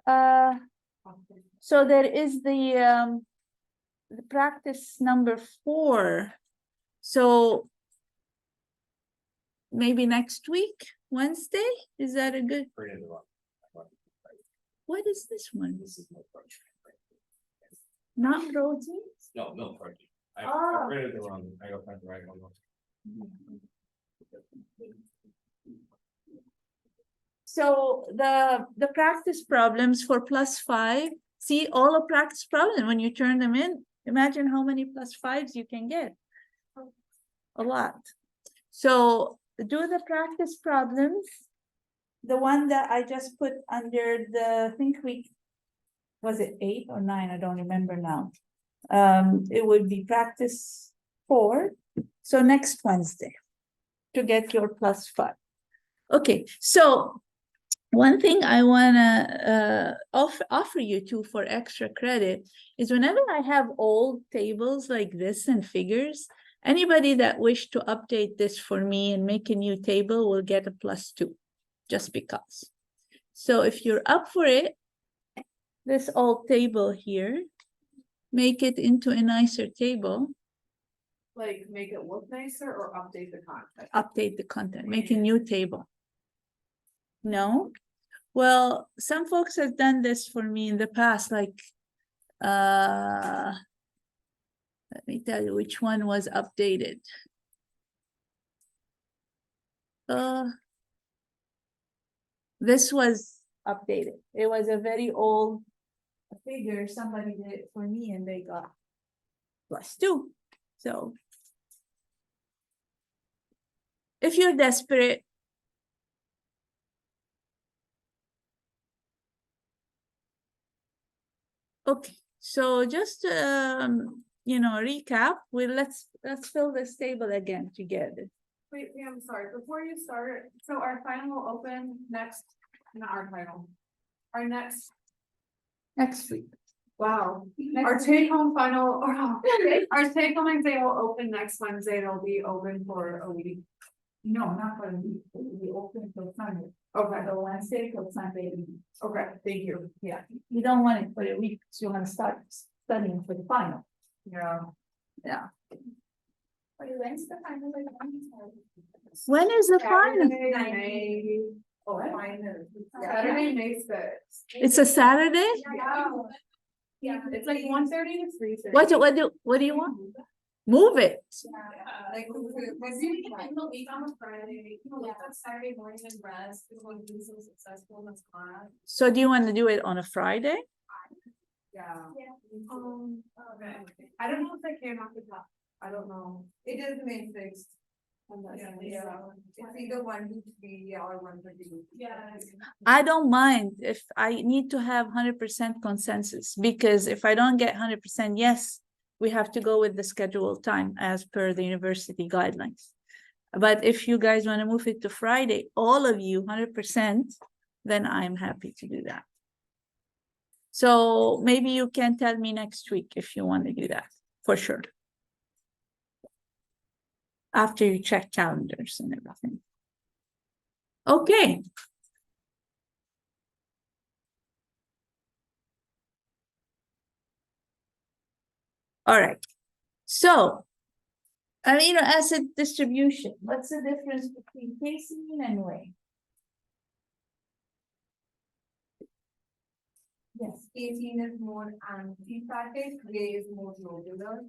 So there is the practice number 4. So maybe next week, Wednesday, is that a good? What is this one? This is milk protein. Not protein? No, milk protein. I Oh. printed the wrong. I got the right one. So the practice problems for +5, see all the practice problems, when you turn them in, imagine how many +5s you can get. A lot. So do the practice problems. The one that I just put under the, I think was it 8 or 9? I don't remember now. It would be practice 4. So next Wednesday to get your +5. Okay, so one thing I wanna offer you too for extra credit is whenever I have old tables like this and figures, anybody that wish to update this for me and make a new table will get a +2, just because. So if you're up for it, this old table here, make it into a nicer table. Like make it look nicer or update the content? Update the content, make a new table. No? Well, some folks have done this for me in the past, like, let me tell you which one was updated. This was updated. It was a very old figure. Somebody did it for me and they got +2. So if you're desperate, okay, so just recap. Let's fill this table again together. Wait, I'm sorry, before you start, so our final will open next, not our final. Our next, week. wow, our take home final, our take home exam will open next Wednesday, it'll be open for a week. No, not for a week. It will be open till Sunday. Okay, So Wednesday till Sunday. okay, thank you. Yeah, you don't want it for a week, so you want to start studying for the final. Yeah. Yeah. When's the final? When is the final? May. Oh, Saturday, May 6th. it's a Saturday? Yeah, it's like 1:30 to 3:30. What do you want? Move it. Like, we're doing it in the week on a Friday, Saturday morning and rest, is when we're so successful in this class. So do you want to do it on a Friday? Yeah. Okay. I don't know if I came off the top, I don't know. It is May 6th. It's either 1 to 3 or 1 to 2. Yeah. I don't mind if I need to have 100% consensus, because if I don't get 100% yes, we have to go with the scheduled time as per the university guidelines. But if you guys want to move it to Friday, all of you 100%, then I'm happy to do that. So maybe you can tell me next week if you want to do that, for sure. After you check calendars and everything. Okay. All right. So, amino acid distribution. What's the difference between casein and whey? Yes. Casein is more anti-static, whey is more globular.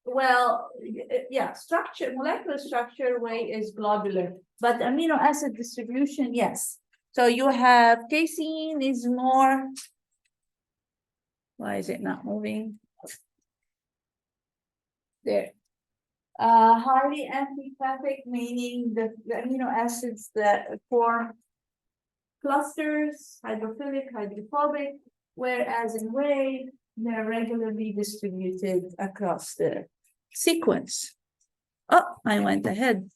Well, yeah, molecular structure, whey is globular, but amino acid distribution, yes. So you have casein is more, why is it not moving? There. Highly antipathic, meaning the amino acids that form clusters, hydrophilic, hydrophobic, whereas in whey, they're regularly distributed across the sequence. Oh, I went ahead.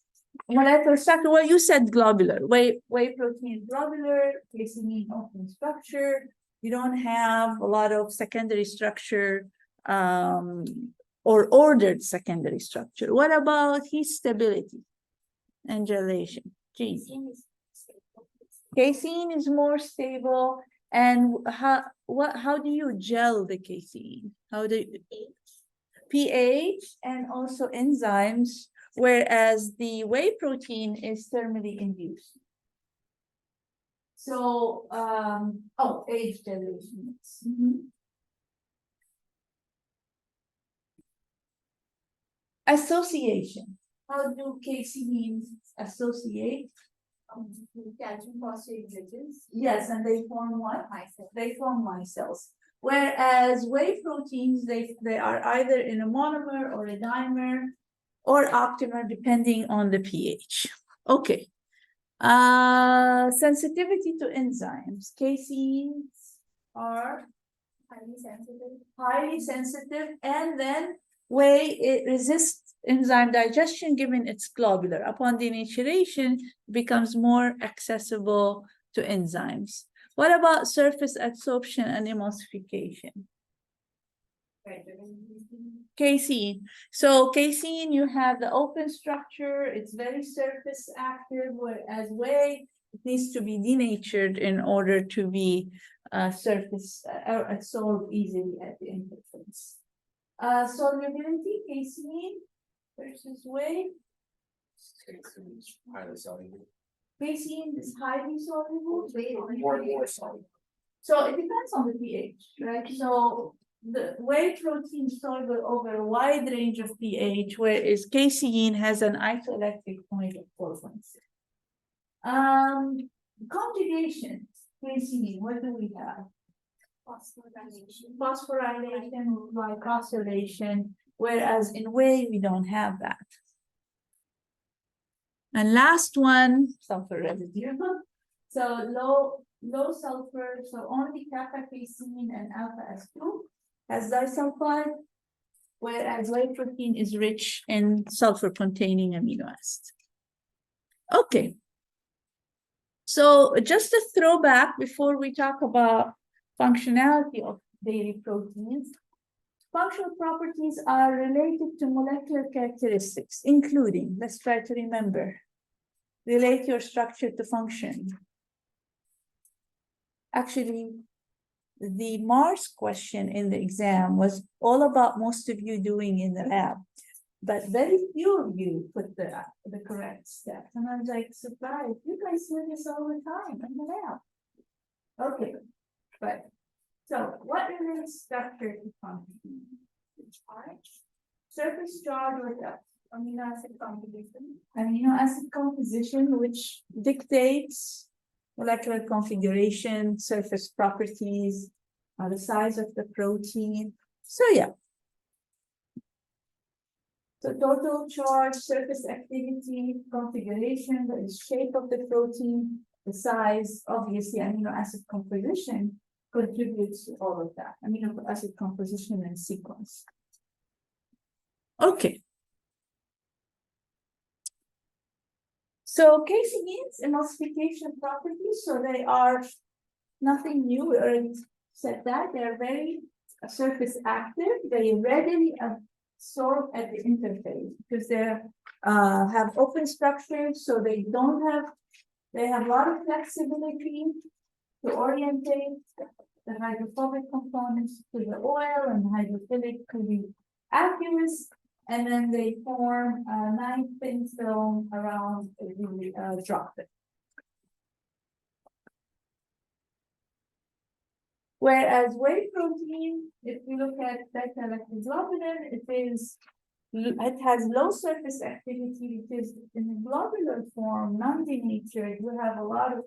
Molecular structure, well, you said globular. Whey protein globular, casein open structure. You don't have a lot of secondary structure or ordered secondary structure. What about heat stability and gelation? Geez. Casein is more stable. And how do you gel the casein? How do you, pH and also enzymes, whereas the whey protein is thermally induced. So, age generation. Association. How do caseins associate? Calcium phosphate bridges. Yes, and they form what? Micelles. They form micelles. Whereas whey proteins, they are either in a monomer or a dimer or octamer, depending on the pH. Okay. Sensitivity to enzymes. Caseins are highly sensitive, and then whey, it resists enzyme digestion given its globular. Upon denaturation, it becomes more accessible to enzymes. What about surface adsorption and emulsification? Casein. So casein, you have the open structure, it's very surface active, whereas whey, it needs to be denatured in order to be surface or absorbed easily at the interface. Solubility, casein versus whey. Highly soluble. Casein is highly soluble. More soluble. So it depends on the pH, right? So the whey protein is soluble over a wide range of pH, whereas casein has an isoelectric point of 4.6. Conjugation, casein, what do we have? Phosphorylation, glycosylation, whereas in whey, we don't have that. And last one, sulfur residue. So low sulfur, so only kappa casein and alpha S2 has disulfide, whereas whey protein is rich in sulfur containing amino acids. Okay. So just a throwback before we talk about functionality of dairy proteins. Functional properties are related to molecular characteristics, including, let's try to remember, relate your structure to function. Actually, the Mars question in the exam was all about most of you doing in the lab, but very few of you put the correct steps. And I was like, surprised, you guys do this all the time in the lab. Okay, but so what relates structure to function? Surface charge with amino acid composition. Amino acid composition, which dictates molecular configuration, surface properties, the size of the protein. So yeah. So total charge, surface activity, configuration, the shape of the protein, the size, obviously amino acid composition contributes to all of that. Amino acid composition and sequence. Okay. So caseins, emulsification properties, so they are nothing new. We already said that. They are very surface active. They readily absorb at the interface because they have open structures, so they have a lot of flexibility to orientate the hydrophobic components to the oil and hydrophilic to the aqueous, and then they form a nice thin film around the droplet. Whereas whey protein, if we look at beta-lactoglobulin, it has low surface activity because in the globular form, non-denatured, you have a lot of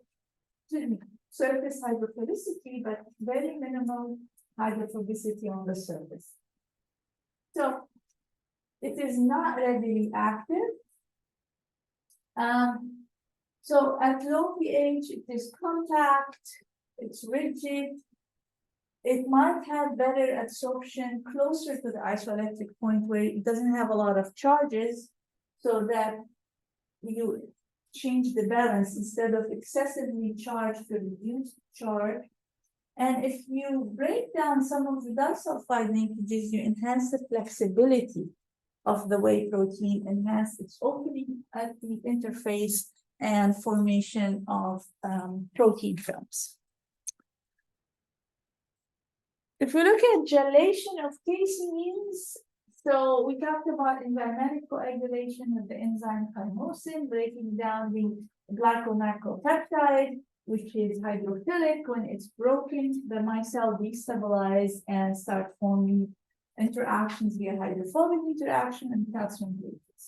surface hydrophilicity, but very minimal hydrophobicity on the surface. So it is not readily active. So at low pH, it is compact, it's rigid. It might have better absorption closer to the isoelectric point where it doesn't have a lot of charges, so that you change the balance instead of excessively charged to reduced charge. And if you break down some of the disulfide linkages, you enhance the flexibility of the whey protein, enhance its opening at the interface and formation of protein films. If we look at gelation of caseins, so we talked about enzymatic coagulation with the enzyme chymosin, breaking down the glycomacropeptide, which is hydrophilic. When it's broken, the micelle destabilize and start forming interactions via hydrophobic interaction and calcium bridges.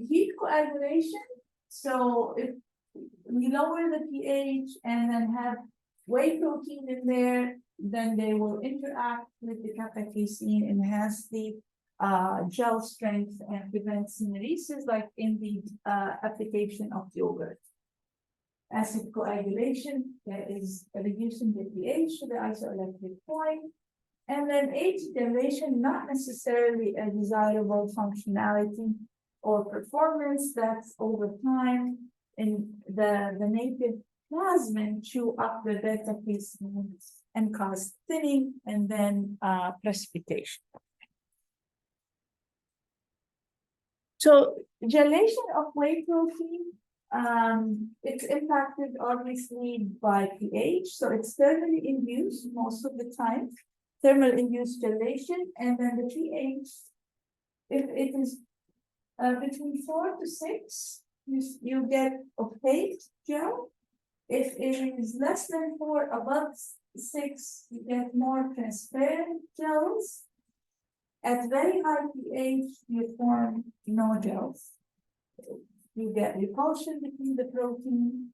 Heat coagulation. So if we lower the pH and then have whey protein in there, then they will interact with the kappa casein, enhance the gel strength and prevent syneresis, like in the application of yogurt. Acid coagulation, that is reducing the pH to the isoelectric point. And then age generation, not necessarily a desirable functionality or performance. That's over time in the native plasmin chew up the beta casein and cause thinning and then precipitation. So gelation of whey protein, it's impacted obviously by pH, so it's thermally induced most of the time, thermal induced gelation, and then the pH, if it is between 4 to 6, you get opaque gel. If it is less than 4, above 6, you get more transparent gels. At very high pH, you form no gels. You get repulsion between the protein.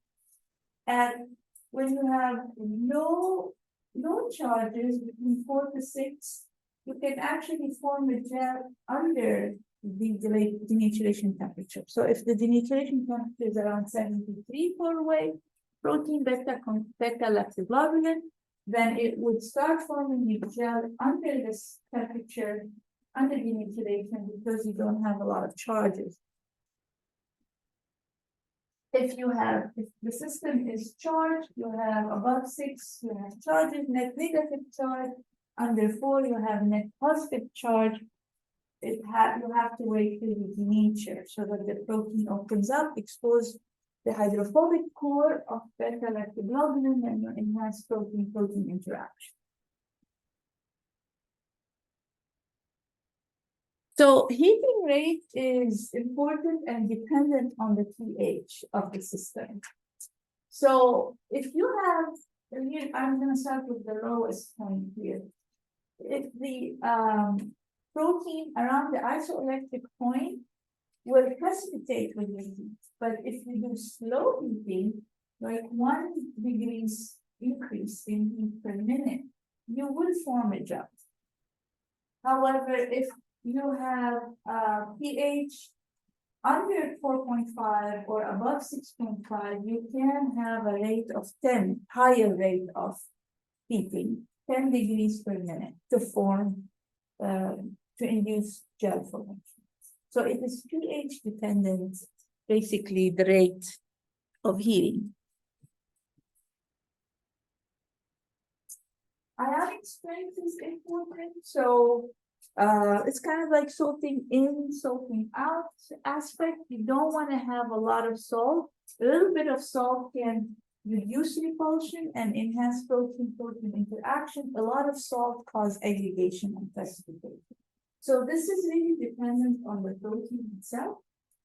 And when you have no charges between 4 to 6, you can actually form a gel under the denaturation temperature. So if the denaturation temperature is around 73 for whey protein beta lactoglobulin, then it would start forming the gel under this temperature, under denaturation, because you don't have a lot of charges. If the system is charged, you have above 6, you have charges, net negative charge. Under 4, you have net positive charge. You have to wait till the denature so that the protein opens up, expose the hydrophobic core of beta lactoglobulin, and you enhance protein-protein interaction. So heating rate is important and dependent on the pH of the system. So if you have, I'm going to start with the lowest point here. If the protein around the isoelectric point will precipitate with the heat, but if you do slow heating, like 1 degree increase in heat per minute, you will form a gel. However, if you have pH under 4.5 or above 6.5, you can have a rate of 10, higher rate of heating, 10 degrees per minute to form, to induce gel formation. So it is pH dependent, basically the rate of heating. Ionic strength is important. So it's kind of like salting in, salting out aspect. You don't want to have a lot of salt. A little bit of salt can reduce repulsion and enhance protein-protein interaction. A lot of salt causes aggregation and precipitation. So this is really dependent on the protein itself.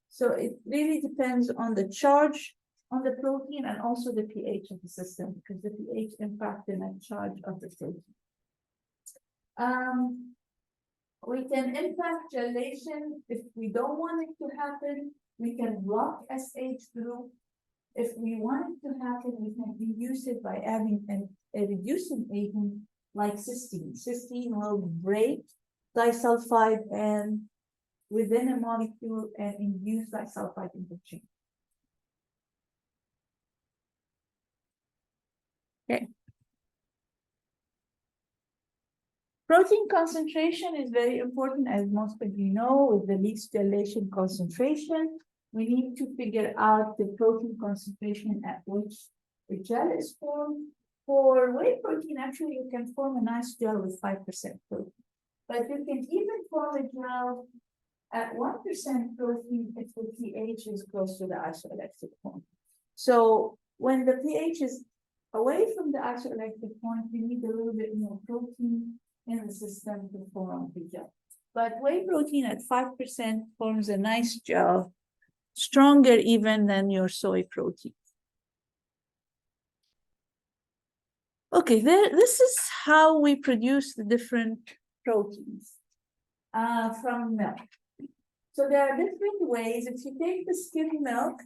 So it really depends on the charge on the protein and also the pH of the system, because the pH impacts the net charge of the protein. We can impact gelation if we don't want it to happen. We can block SH group. If we want it to happen, we can reduce it by adding a reducing agent like cysteine. Cysteine will break disulfide and within a molecule and induce disulfide interchange. Okay. Protein concentration is very important, as most of you know, with the least gelation concentration. We need to figure out the protein concentration at which the gel is formed. For whey protein, actually, you can form a nice gel with 5% protein. But you can even form a gel at 1% protein if the pH is close to the isoelectric point. So when the pH is away from the isoelectric point, you need a little bit more protein in the system to form the gel. But whey protein at 5% forms a nice gel, stronger even than your soy protein. Okay, this is how we produce the different proteins from milk. So there are different ways. If you take the skim milk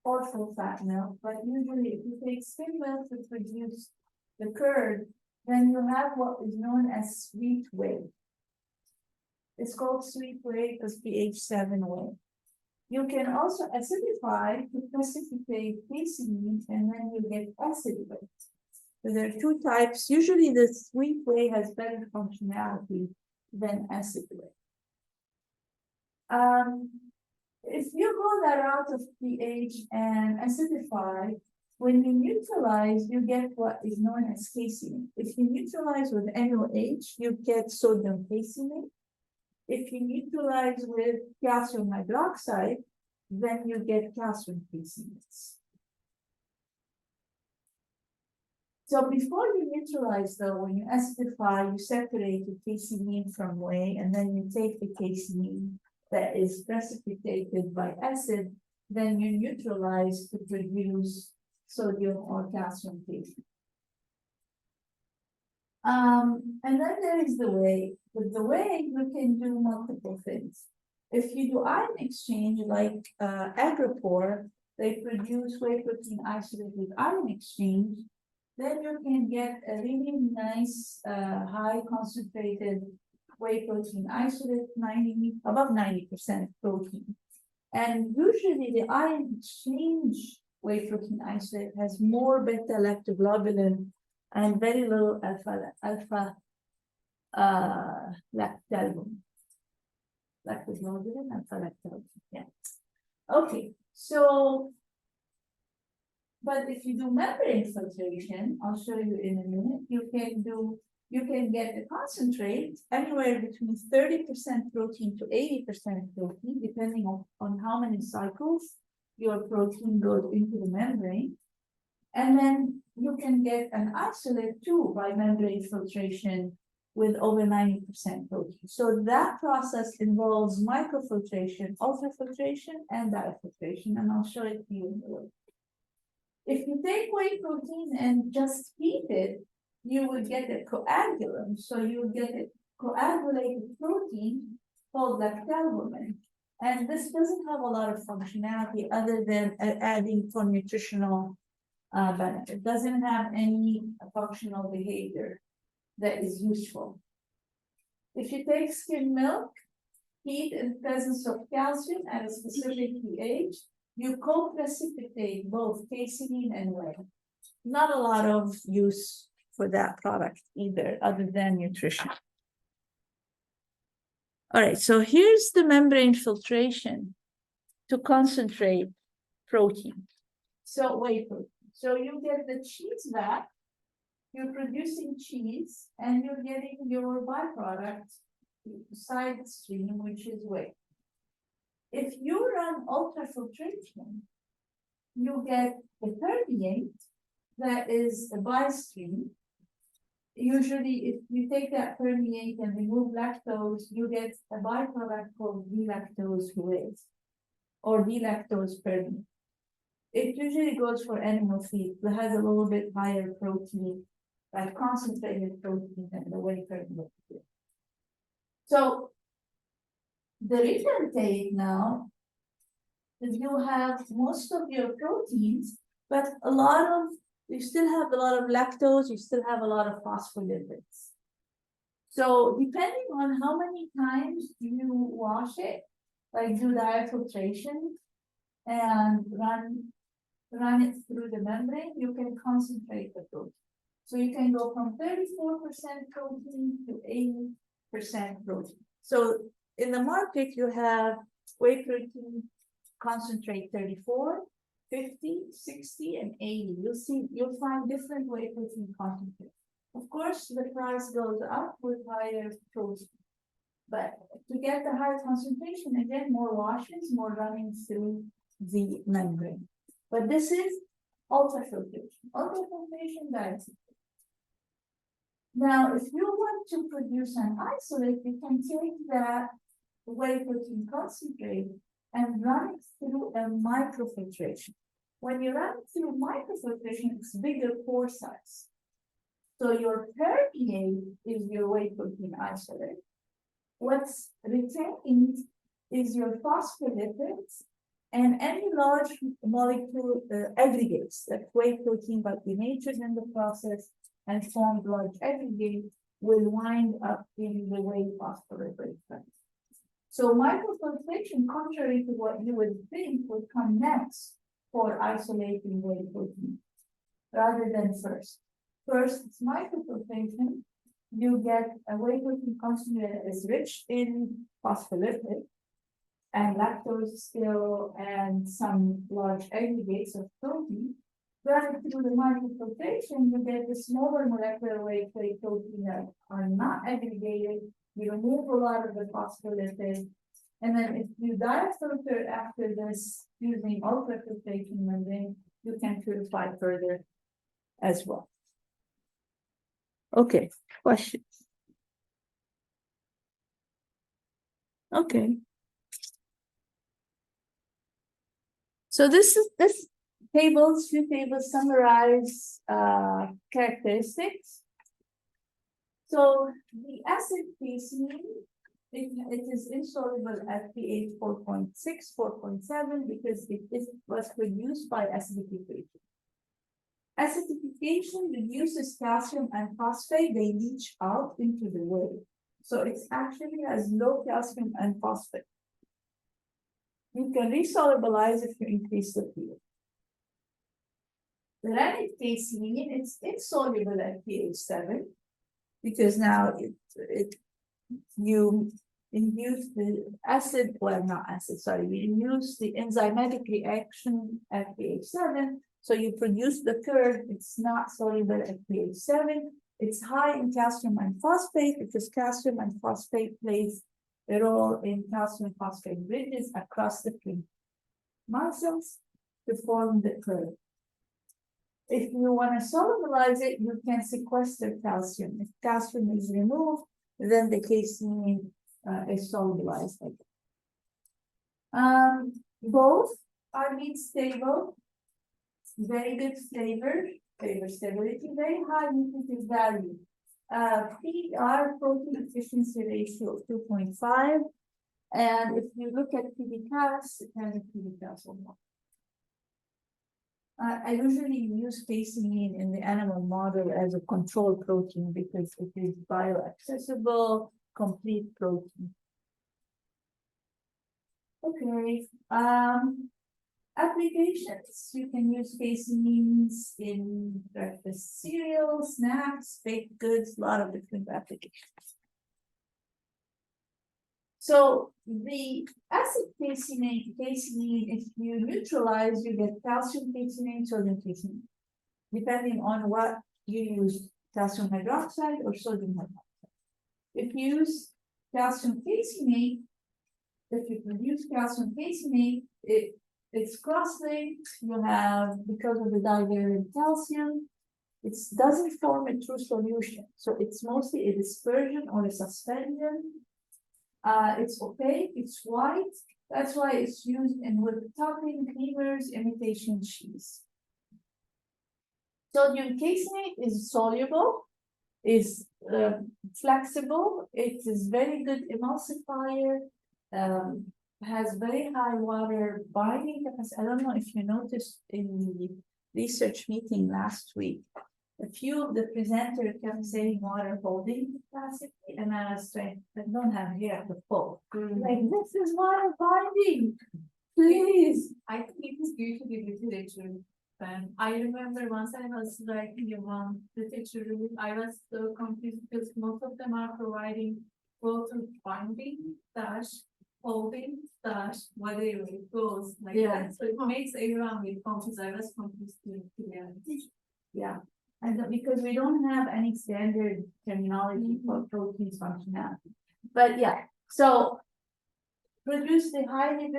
or full fat milk, but usually if you take skim milk to produce the curd, then you have what is known as sweet whey. It's called sweet whey because pH 7 whey. You can also acidify to precipitate casein, and then you get acid whey. So there are two types. Usually the sweet whey has better functionality than acid whey. If you go that route of pH and acidify, when you neutralize, you get what is known as casein. If you neutralize with NaOH, you get sodium caseinate. If you neutralize with calcium hydroxide, then you get calcium caseinate. So before you neutralize, though, when you acidify, you separate the casein from whey, and then you take the casein that is precipitated by acid, then you neutralize to produce sodium or calcium caseinate. And then there is the whey. With the whey, you can do multiple things. If you do ion exchange, like Agripor, they produce whey protein isolate with ion exchange, then you can get a really nice, high concentrated whey protein isolate, above 90% protein. And usually the ion exchange whey protein isolate has more beta lactoglobulin and very little alpha lactalbumin. Lactoglobulin, alpha lactalbumin, yeah. Okay, so, but if you do membrane filtration, I'll show you in a minute, you can get a concentrate anywhere between 30% protein to 80% protein, depending on how many cycles your protein goes into the membrane. And then you can get an isolate too by membrane filtration with over 90% protein. So that process involves microfiltration, ultrafiltration, and diafiltration, and I'll show it to you in a little. If you take whey protein and just heat it, you would get a coagulum. So you would get a coagulated protein called lactalbumin. And this doesn't have a lot of functionality other than adding for nutritional benefit. It doesn't have any functional behavior that is useful. If you take skim milk, heat in presence of calcium at a specific pH, you co-precipitate both casein and whey. Not a lot of use for that product either, other than nutrition. All right, so here's the membrane filtration to concentrate protein. So whey protein. So you get the cheese back, you're producing cheese, and you're getting your byproduct side stream, which is whey. If you run ultrafiltration, you get a permeate that is a bystream. Usually, if you take that permeate and remove lactose, you get a byproduct called D-lactose whey or D-lactose permeate. It usually goes for animal feed that has a little bit higher protein, like concentrated protein than the whey permeate. So the retentate now is you have most of your proteins, but you still have a lot of lactose, you still have a lot of phospholipids. So depending on how many times you wash it, like do diafiltration and run it through the membrane, you can concentrate the protein. So you can go from 34% protein to 80% protein. So in the market, you have whey protein concentrate 34, 50, 60, and 80. You'll find different whey protein concentrate. Of course, the price goes up with higher protein. But to get the higher concentration, again, more washes, more running through the membrane. But this is ultrafiltration. Ultrafiltration, that's it. Now, if you want to produce an isolate, you can take that whey protein concentrate and run it through a microfiltration. When you run it through microfiltration, it's bigger pore size. So your permeate is your whey protein isolate. What's retained is your phospholipids and any large molecule aggregates that whey protein got denatured in the process and formed large aggregate will wind up in the whey phospholipid. So microfiltration, contrary to what you would think, would come next for isolating whey protein rather than first. First, it's microfiltration. You get a whey protein concentrate that is rich in phospholipid and lactose still and some large aggregates of protein. Run through the microfiltration, you get the smaller molecular weight whey protein that are not aggregated. You remove a lot of the phospholipid. And then if you diafilter after this using ultrafiltration membrane, you can purify further as well. Okay, questions? Okay. So this few tables summarize characteristics. So the acid casein, it is insoluble at pH 4.6, 4.7 because was produced by acidification. Acidification reduces calcium and phosphate, they leach out into the whey. So it's actually has low calcium and phosphate. You can resolubilize if you increase the pH. The rennet casein, it's insoluble at pH 7 because now you induce the acid, well, not acid, sorry, you induce the enzymatic reaction at pH 7. So you produce the curd, it's not soluble at pH 7. It's high in calcium and phosphate because calcium and phosphate plays a role in calcium phosphate bridges across the three muscles to form the curd. If you want to solubilize it, you can sequester calcium. If calcium is removed, then the casein is solubilized. Both are meat stable, very good flavor stability, very high nutritive value. PR protein efficiency ratio 2.5, and if you look at PDCAS, it has a PDCAS or more. I usually use casein in the animal model as a control protein because it is bioaccessible, complete protein. Okay, applications. You can use caseins in breakfast cereal, snacks, baked goods, a lot of different applications. So the acid casein, if you neutralize, you get calcium casein, sodium casein, depending on what you use, calcium hydroxide or sodium hydroxide. If you use calcium casein, if you produce calcium casein, it's cross-linked. You have, because of the divariant calcium, it doesn't form a true solution. So it's mostly a dispersion or a suspension. It's opaque, it's white. That's why it's used in with topping, creamers, imitation cheese. Sodium casein is soluble, is flexible. It is very good emulsifier. Has very high water binding capacity. I don't know if you noticed in the research meeting last week, a few of the presenters kept saying water holding capacity, and I was trying, I don't have here the full. Like, this is water binding. Please. I think it's due to the literature. I remember once I was writing one literature review, I was so confused because most of them are providing both binding dash holding dash whatever it goes like that. So it makes everyone be confused. I was confused too. Yeah. And because we don't have any standard terminology for proteins functionality. But yeah, so reduce highly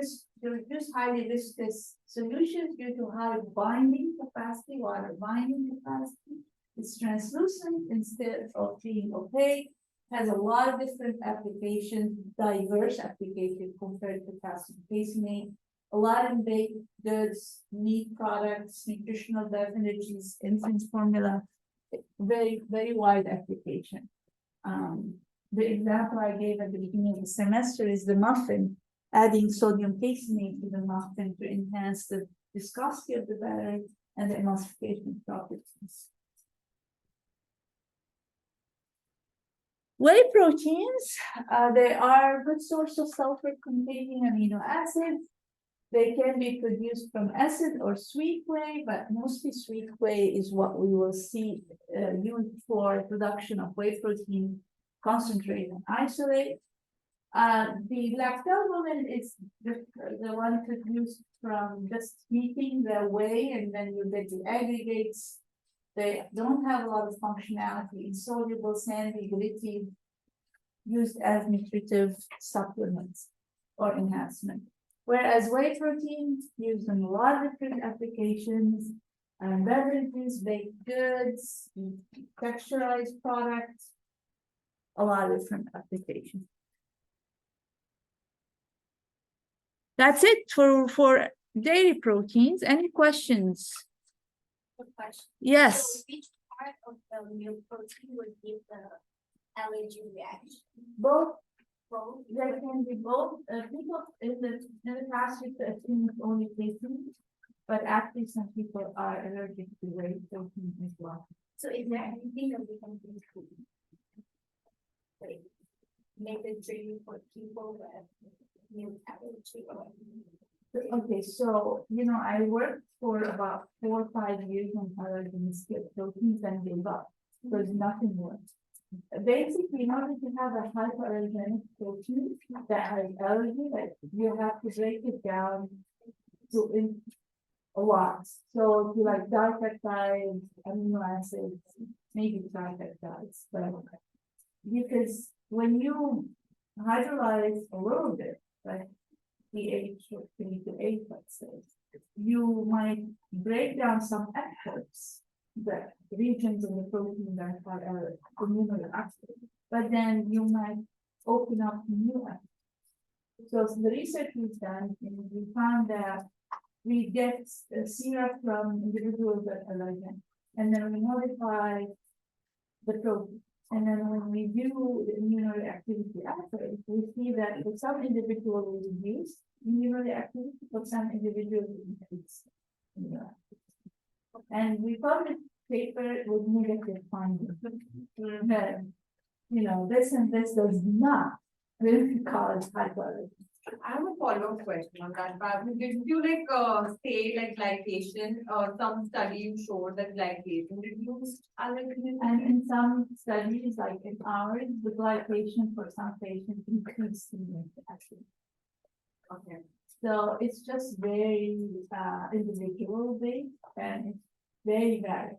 viscous solutions due to high binding capacity, water binding capacity. It's translucent instead of being opaque, has a lot of different applications, diverse applications compared to calcium caseinate. A lot in baked goods, meat products, nutritional beverages, infant formula, very, very wide application. The example I gave at the beginning of the semester is the muffin, adding sodium caseinate to the muffin to enhance the viscosity of the batter and the emulsification properties. Whey proteins, they are a good source of sulfur-containing amino acids. They can be produced from acid or sweet whey, but mostly sweet whey is what we will see used for production of whey protein concentrate and isolate. The lactalbumin is the one produced from just heating the whey, and then you get the aggregates. They don't have a lot of functionality, insoluble, sandy, gritty, used as nutritive supplements or enhancement. Whereas whey protein used in a lot of different applications, beverages, baked goods, texturized products, a lot of different applications. That's it for dairy proteins. Any questions? Good question. Yes. So which part of the milk protein would give the allergy reaction? Both. Both. There can be both. People in the past used to assume it's only protein, but actually some people are allergic to whey protein as well. So is there anything that we can do to like, make a drink for people with milk allergy or? Okay, so, I worked for about 4 or 5 years on allergens, proteins, and gave up. There's nothing works. Basically, in order to have a hypoallergenic protein that has allergy, you have to break it down to a lot. So, if you like dipeptides, amino acids, maybe tripeptides, but because when you hydrolyze a little bit, like pH or 3 to 8, let's say, you might break down some epitopes, the regions in the protein that are immunely active, but then you might open up new epitopes. So the research we've done, and we found that we get syrup from individuals that are allergen, and then we modify the protein. And then when we do the immunoreactivity assay, we see that for some individuals we reduce immunoreactivity, for some individuals we increase immunoreactivity. And we published paper with negative findings. That, this and this does not really cause hypoallergenia. I have a follow-up question on that, but did you say glycation, some studies showed that glycation reduced allergy? And in some studies, like in ours, the glycation for some patients increased immunoreactivity. Okay. So it's just very individual based, and it's very varied.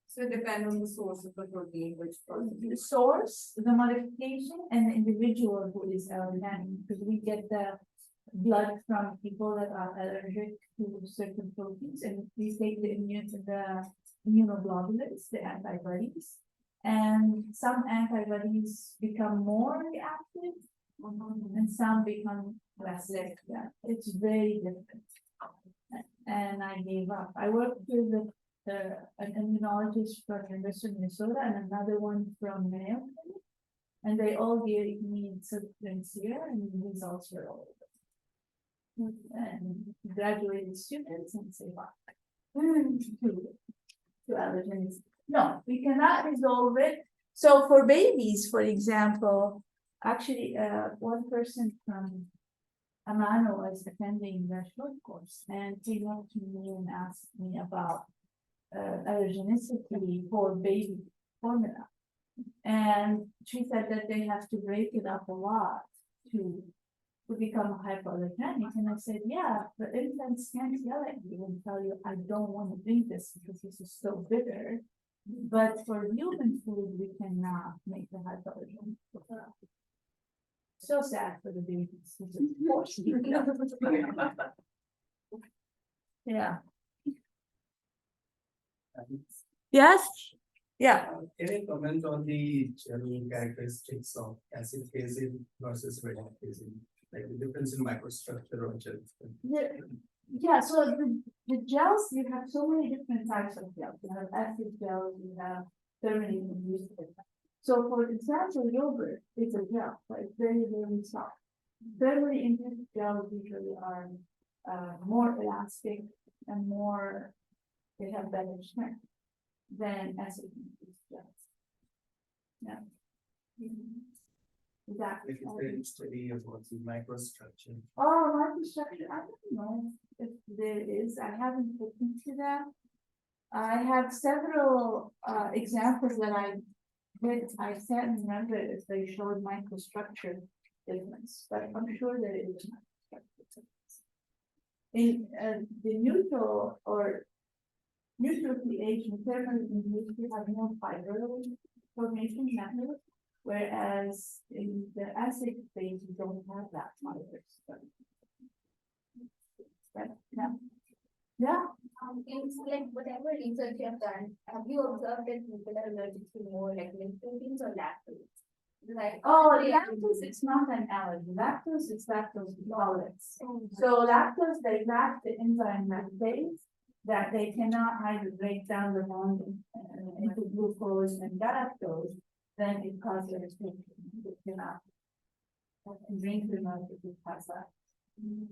So it depends on the source of the protein, which The source, the modification, and the individual who is allergic, because we get the blood from people that are allergic to certain proteins, and we take the immunoglobulins, the antibodies, and some antibodies become more reactive, and some become less. Yeah, it's very different. And I gave up. I worked with an immunologist from University of Minnesota and another one from Mayo, and they all gave me substance here, and the results were all over. And graduated students and say, wow, to allergens. No, we cannot resolve it. So for babies, for example, actually, one person from Amano was attending the short course, and he wrote to me and asked me about allergenicity for baby formula. And she said that they have to break it up a lot to become hypoallergenic. And I said, yeah, the infants can't yell at you and tell you, I don't want to drink this because this is so bitter. But for human food, we cannot make the hypoallergenic. So sad for the babies. Yeah. Yes. Yeah, Can you comment on the general characteristics of acid phasing versus redox phasing? Like the difference in microstructure or gel? yeah, so the gels, you have so many different types of gels. You have acid gels, you have thermally induced. So for example, yogurt is a gel, but it's very, very soft. Thermally induced gels usually are more elastic and more, they have better strength than acid induced gels. Yeah. Exactly. If it's very steady about the microstructure. Oh, microstructure, I don't know if there is, I haven't looked into that. I have several examples that I did, I can't remember if they showed microstructure difference, but I'm sure there is. Microstructure difference. In the neutral or neutral pH and thermal induced, you have more fiber formation method. Whereas in the acid phase, you don't have that fiber. But, yeah. Yeah, It's like whatever research you have done, have you observed that people are allergic to more like milk proteins or lactose? Like, oh, lactose is not an allergy, lactose is lactose intolerance. So lactose, they lack the enzyme lactase, that they cannot either break down the bond into glucose and galactose, then it causes irritation. It cannot drink the milk if it has that.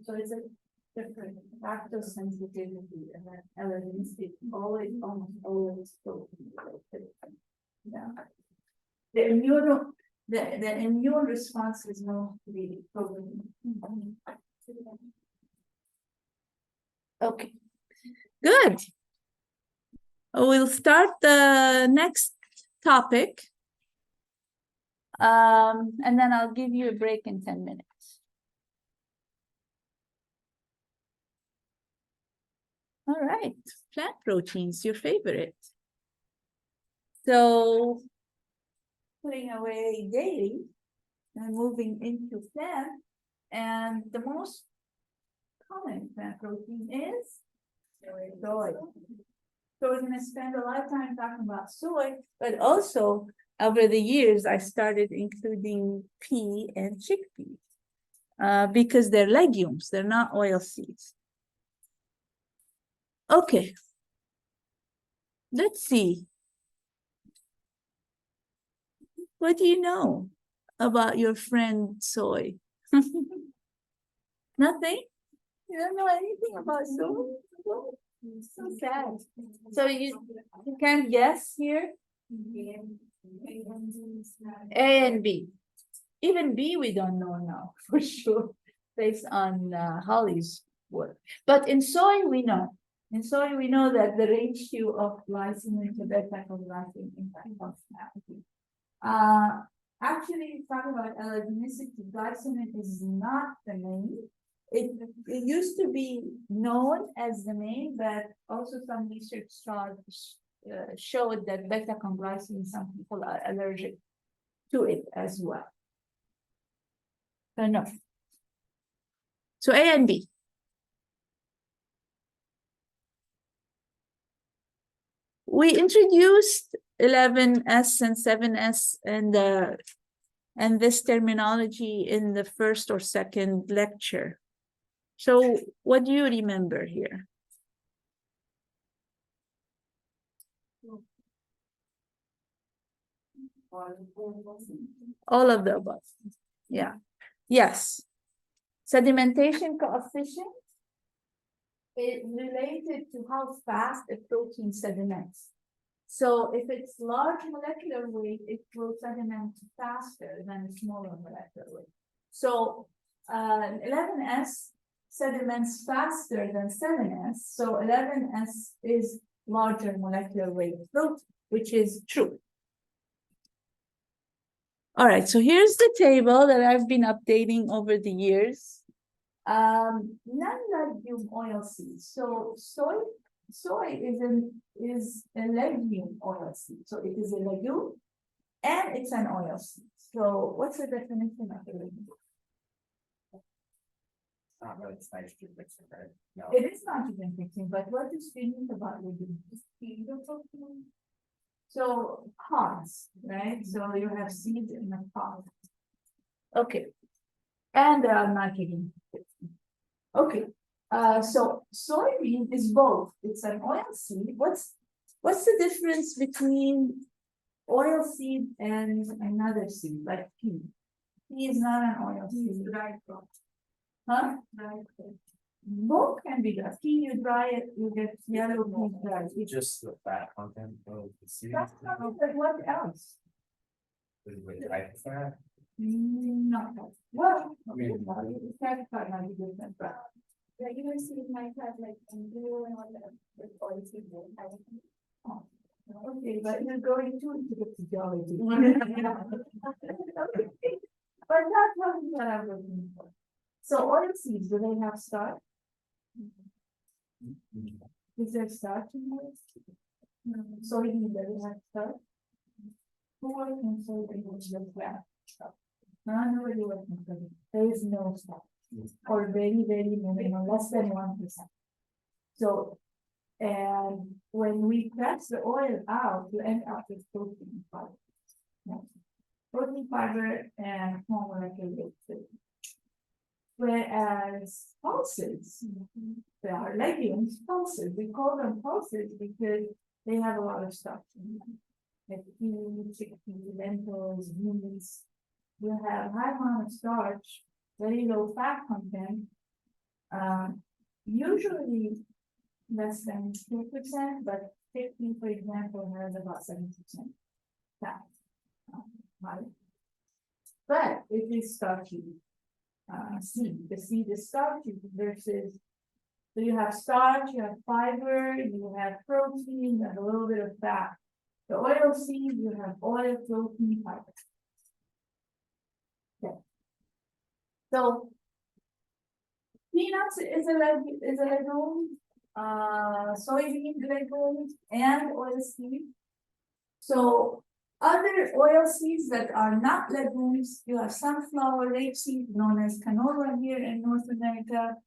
So it's a different lactose sensitivity and then allergies always, almost always go. Yeah. The immune response is known to be proven. Okay, good. We'll start the next topic. And then I'll give you a break in 10 minutes. All right, plant proteins, your favorite. So putting away dairy and moving into plant, and the most common plant protein is soy. So we're gonna spend a lot of time talking about soy, but also over the years, I started including pea and chickpeas because they're legumes, they're not oil seeds. Okay, let's see. What do you know about your friend soy? Nothing? You don't know anything about soy? So sad. So you can't guess here? A and B. Even B we don't know now for sure, based on Holly's work. But in soy we know. In soy we know that the ratio of glycine to beta-glycine impact functionality. Actually, talking about allergenicity, glycine is not the main. It used to be known as the main, but also some research showed that beta-glycine, some people are allergic to it as well. So no. So A and B. We introduced 11S and 7S and this terminology in the first or second lecture. So what do you remember here? All of the above. Yeah. Yes. Sedimentation coefficient is related to how fast a protein sediments. So if it's large molecular weight, it will sediment faster than a smaller molecular weight. So 11S sediments faster than 7S. So 11S is larger molecular weight protein, which is true. All right, so here's the table that I've been updating over the years. Non-legume oil seeds. So soy is a legume oil seed. So it is a legume and it's an oil seed. So what's the definition of a legume? Not really, it's nitrogen fixing, right? No. It is nitrogen fixing, but what is unique about legume? So pods, right? So you have seeds in the pod. Okay. And they are nitrogen. Okay, so soybean is both. It's an oil seed. What's the difference between oil seed and another seed like pea? Pea is not an oil seed. Right, crop, Huh? right. crop. Both can be dry. Pea, you dry it, you get yellow pea dry. It's Just the fat content of the seed. that's not, but what else? With high fat. Not that. Well, I mean- it's satisfied might be different, but. Regular seed might have like blue and all that, with oil seed. Okay, but you're going too into the physiology. But that's what I'm looking for. So oil seeds, do they have starch? Is there starch in oil? No. Soybean, does it have starch? Who works in soybean with the plant? No, nobody works in soybean. There is no starch. Or very, very minimal, less than 1%. So, and when we press the oil out, you end up with protein fiber. Yeah. Protein fiber and small molecular weight. Whereas pulses, they are legumes, pulses, we call them pulses because they have a lot of stuff in them. Like peas, chickpeas, lentils, beans. You have high amount of starch, very low fat content. Usually less than 2%, but 50, for example, has about 7% fat. Right? But it is starchy. Seed, the seed is starchy versus, so you have starch, you have fiber, you have protein, and a little bit of fat. The oil seed, you have oil, protein, fiber. Okay. So peanuts is a legume, soybean legume, and oil seed. So other oil seeds that are not legumes, you have sunflower, rapeseed, known as canola here in North America,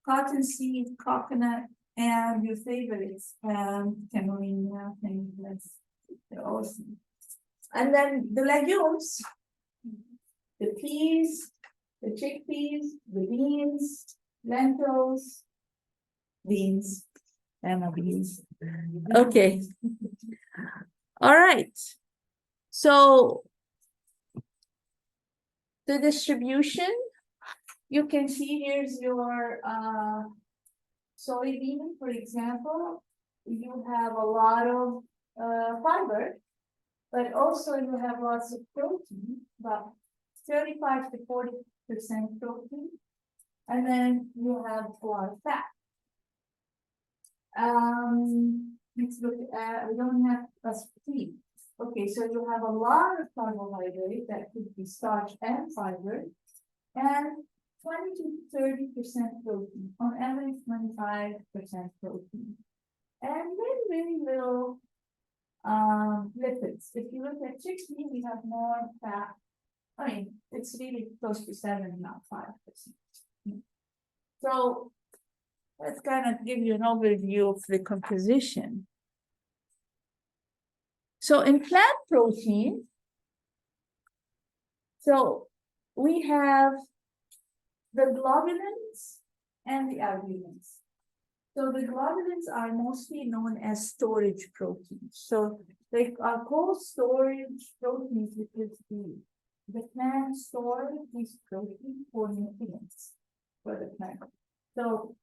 cottonseed, coconut, and your favorites, camelina, things they're awesome. And then the legumes, the peas, the chickpeas, the beans, lentils, beans, beans. Okay. All right. So the distribution, you can see here's your soybean, for example. You have a lot of fiber, but also you have lots of protein, about 35 to 40% protein, and then you have a lot of fat. Let's look at, we don't have plus feed. Okay, so you have a lot of carbohydrate that could be starch and fiber, and 20 to 30% protein, on average 25% protein, and very, very little lipids. If you look at chickpea, we have more fat. I mean, it's really close to 7, not 5%. So let's kind of give you an overview of the composition. So in plant protein, so we have the globulins and the albumins. So the globulins are mostly known as storage proteins. So they are called storage proteins because the plant stores these proteins for nutrients for the plant. So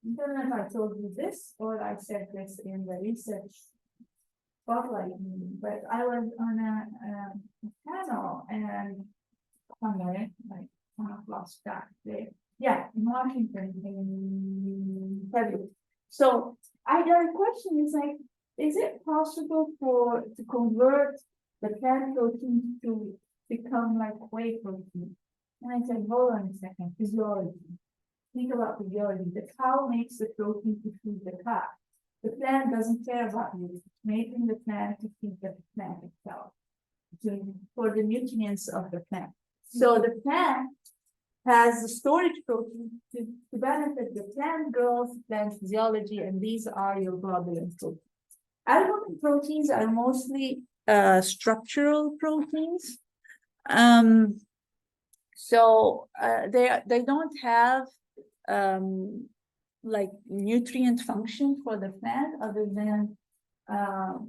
I don't know if I told you this or I said this in the research spotlight meeting, but I was on a panel and somewhere, like I've lost track there. Yeah, in Washington in February. So I got a question, it's like, is it possible to convert the plant protein to become like whey protein? And I said, hold on a second, physiology. Think about physiology. The cow makes the protein to feed the calf. The plant doesn't care about you. It's making the plant to feed the plant itself, for the nutrients of the plant. So the plant has the storage protein to benefit the plant growth, plant physiology, and these are your globulin proteins. Albumin proteins are mostly structural proteins. So they don't have like nutrient function for the plant other than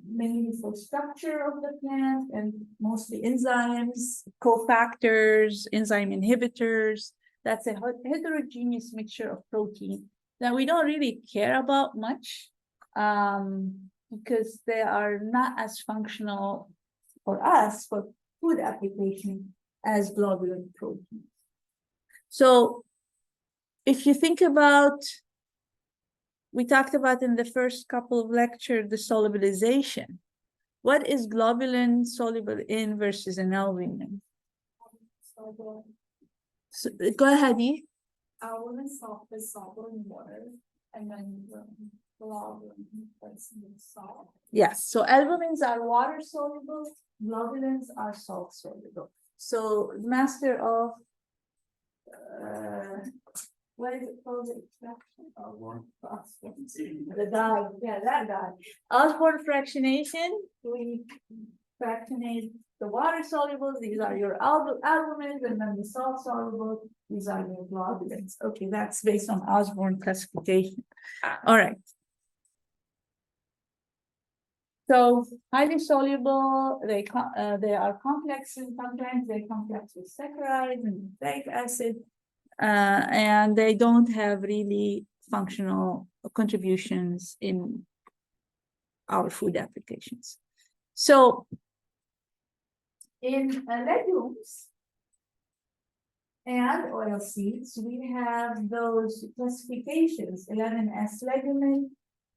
mainly for structure of the plant and mostly enzymes, cofactors, enzyme inhibitors. That's a heterogeneous mixture of protein that we don't really care about much because they are not as functional for us for food application as globulin proteins. So if you think about, we talked about in the first couple of lectures, the solubilization. What is globulin soluble in versus an albumin? So, go ahead, Yi. Albumin is soluble in water, and then globulin is in salt. Yes, so albumins are water soluble, globulins are salt soluble. So master of what is it called? Extraction? The dye, yeah, that dye. Osborne fractionation, we fractionate the water solubles, these are your albumins, and then the salt soluble, these are your globulins. Okay, that's based on Osborne classification. All right. So highly soluble, they are complex, and sometimes they're complex with saccharides and nucleic acid, and they don't have really functional contributions in our food applications. So in legumes and oilseeds, we have those classifications, 11S legumin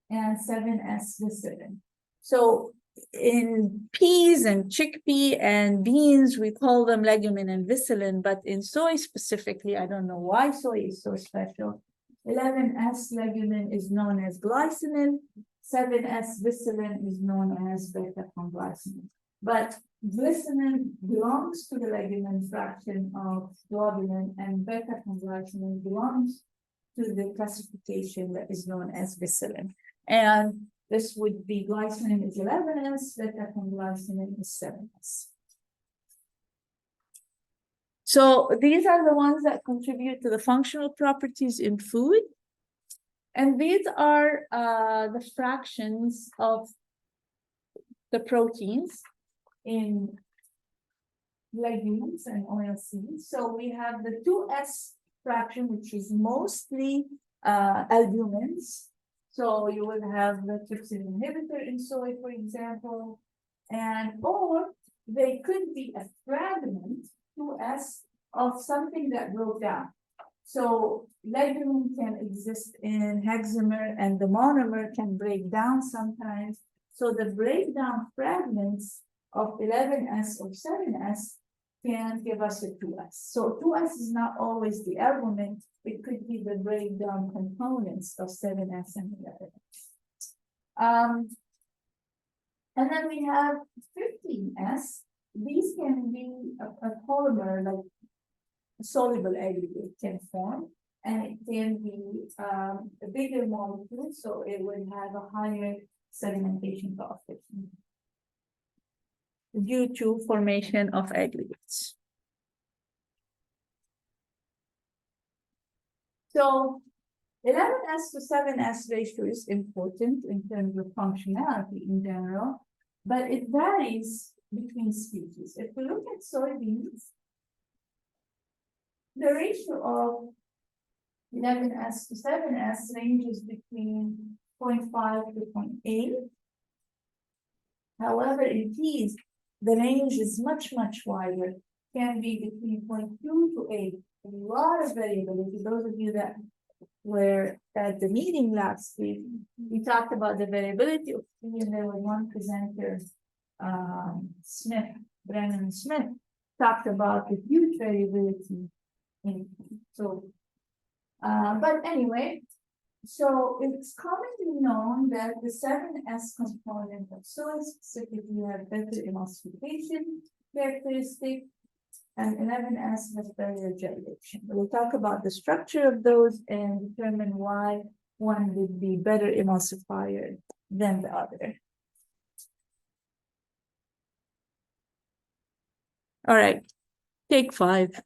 and 7S viscerin. So in peas and chickpea and beans, we call them legumin and viscerin, but in soy specifically, I don't know why soy is so special. 11S legumin is known as glycinin, 7S viscerin is known as beta-conglycinin. But glycinin belongs to the legumin fraction of globulin, and beta-conglycinin belongs to the classification that is known as viscerin. And this would be glycinin is 11S, beta-conglycinin is 7S. So these are the ones that contribute to the functional properties in food. And these are the fractions of the proteins in legumes and oilseeds. So we have the 2S fraction, which is mostly albumins. So you will have the trypsin inhibitor in soy, for example, and or they could be a fragment, 2S, of something that broke down. So legumin can exist in hexamer, and the monomer can break down sometimes. So the breakdown fragments of 11S or 7S can give us a 2S. So 2S is not always the albumin, it could be the breakdown components of 7S and 11S. And then we have 15S. These can be a polymer, like a soluble aggregate can form, and it can be a bigger molecule, so it will have a higher sedimentation coefficient due to formation of aggregates. So 11S to 7S ratio is important in terms of functionality in general, but it varies between species. If we look at soybeans, the ratio of 11S to 7S ranges between 0.5 to 0.8. However, in peas, the range is much, much wider, can be between 0.2 to 8. A lot of variability. Those of you that were at the meeting last week, we talked about the variability of pea, and there was one presenter, Brennan Smith, talked about the huge variability in pea. So, but anyway, so it's commonly known that the 7S component of soy specifically have better emulsification characteristic, and 11S has better gelation. We'll talk about the structure of those and determine why one would be better emulsifier than the other. All right, take 5.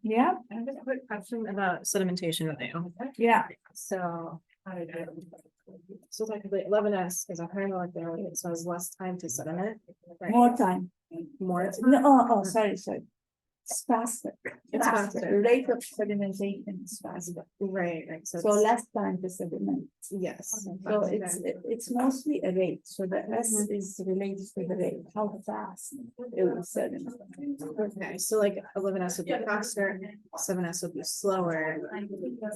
Yeah, I have a quick question about sedimentation with you. yeah. So. how did it- So technically 11S is a higher molecular weight, so it's less time to sediment. right? More time. More. No, oh, sorry. It's faster. It's faster. The rate of sedimentation is faster. Right, right, so. So it's- less time to sediment. Yes. So it's mostly a rate. So the S Mhm. is related to the rate, how fast it will sediment. Okay, so like 11S would be faster, 7S would be slower.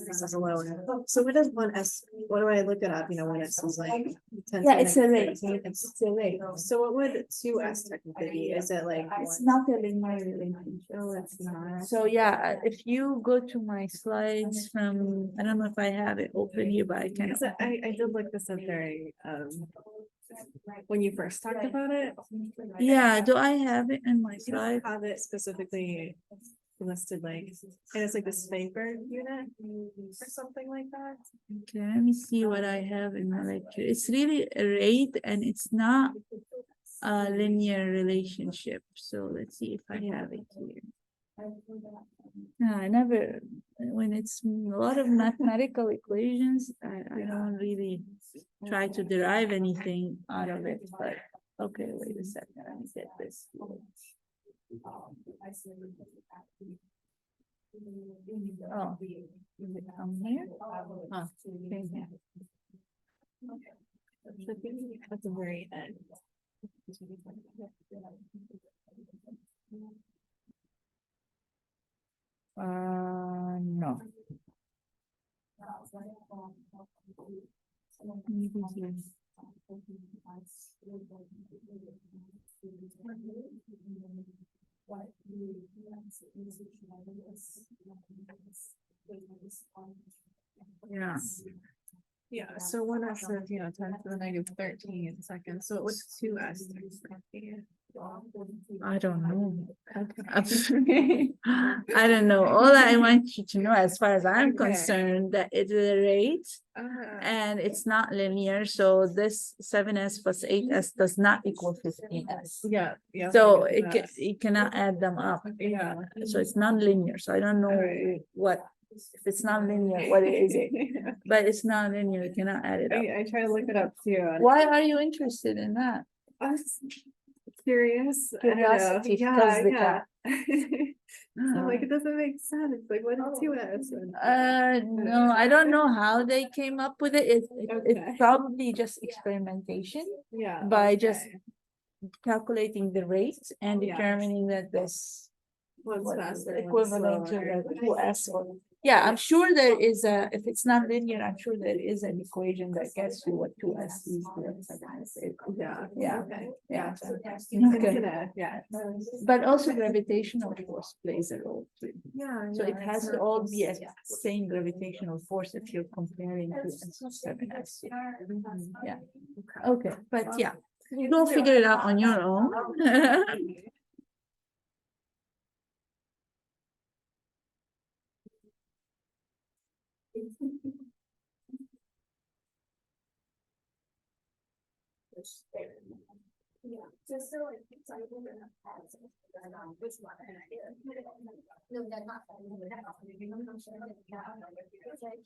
This is lower. So what does 1S, what do I look it up, when S is like? 10 to Yeah, it's a negative rate. 13, it's- It's a rate. So what would 2S technically be? Is it like? It's not a linear relationship. Oh, it's not. So yeah, if you go to my slides from, I don't know if I have it open here, but I can. Because I did look this up very, when you first talked about it. Yeah, do I have it in my You don't slide? have it specifically listed like, and it's like this vapor unit or something like that. Okay, let me see what I have in my lecture. It's really a rate and it's not a linear relationship. So let's see if I have it here. No, I never, when it's a lot of mathematical equations, I don't really try to derive anything out of it, but okay, wait a second, let me get this. Oh, is it come here? Oh, okay, yeah. So I think at the very end. No. Maybe here. Yeah, Yeah, so 1S is, 10 to the negative 13 seconds, so what's 2S? I don't know. I don't know. All I want you to know, as far as I'm Okay. concerned, that it's a rate and it's not linear. So this 7S plus 8S does not equal 15S. Yeah, yeah. So I get that. you cannot add them up. Yeah. So it's non-linear. So I don't know Alright. what, if it's not linear, what is it? But it's not linear. You cannot add it up. I try to look it up too. and Why are you interested in that? I was curious. I don't know. Curiosity Yeah, kills the yeah. cat. I'm like, it doesn't make sense. Like, what is 2S? No, I don't know how they came up with it. It's Okay. probably just experimentation Yeah. by just okay. calculating the rate and Yeah. determining that this One's what faster, one's equivalent to slower. the 2S or. Yeah, I'm sure there is a, if it's not linear, I'm sure there is an equation that gets you what 2S is. Yeah. Yeah. Okay. Yeah. Into Okay. that, yeah. But also gravitational force plays a role too. Yeah. So yeah, it has it's to all be a yeah. same gravitational force if you're comparing to S7S. Yeah, okay, but yeah, go figure it out on your own. Yeah, just so like, so I think we're not which one, and I did. No, they're not. I'm sure that, yeah, it's like,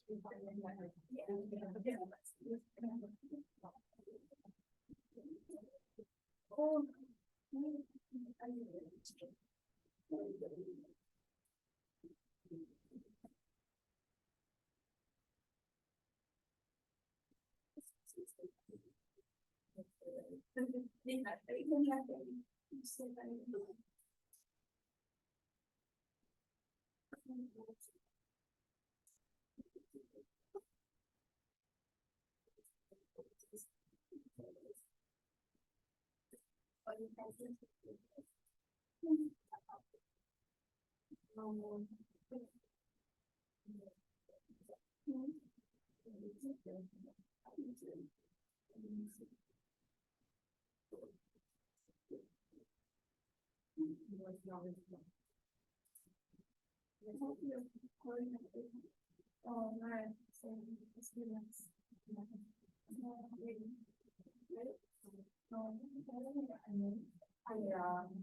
Oh. Oh, right. So, it's good.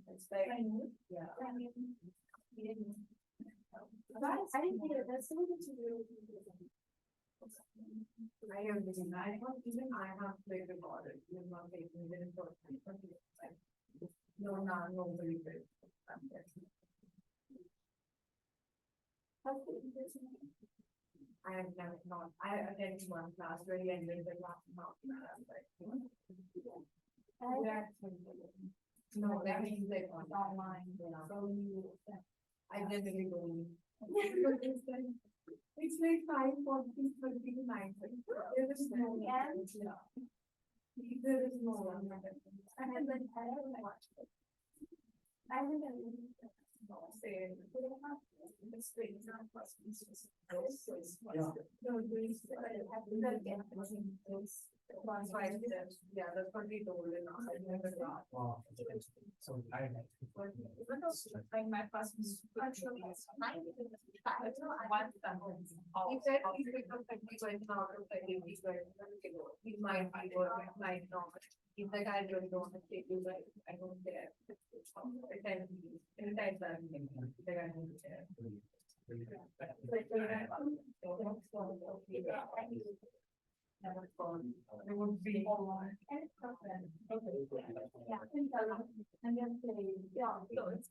It's like, yeah. I didn't hear that, so what did you do? I am busy. I don't even I have played about it. You're not taking it for no, nobody did. I have never not. I attended one class where he ended the class not. No, that means like online. So you. I generally don't. It's like 5:40, 39. There is no. There is no one. I haven't watched it. I haven't. Say. It's great, it's not possible. Yeah, that's what we told in our. Wow. So I. Like my first was actually. He said he's going out of he might be working, might not. He's like, I really don't want to take you, like, I don't care. Anytime that. Like, I don't care. Never gone. It would be. Yeah. And then say, yeah, so it's.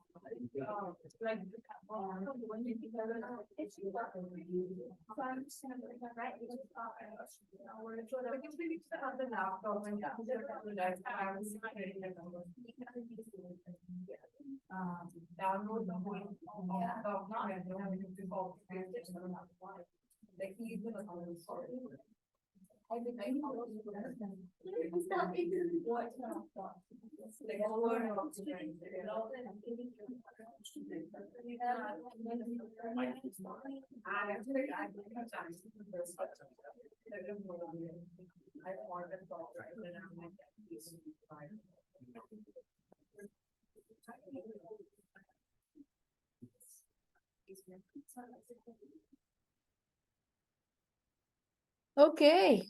Like. When you think of it, it's. So I understand that, right? It's just, we're sort of. Because we need to have the laptop and. Download the whole. Like he's gonna. I think I know. It's not even what. Like over. I want to talk right then I'm like. Okay.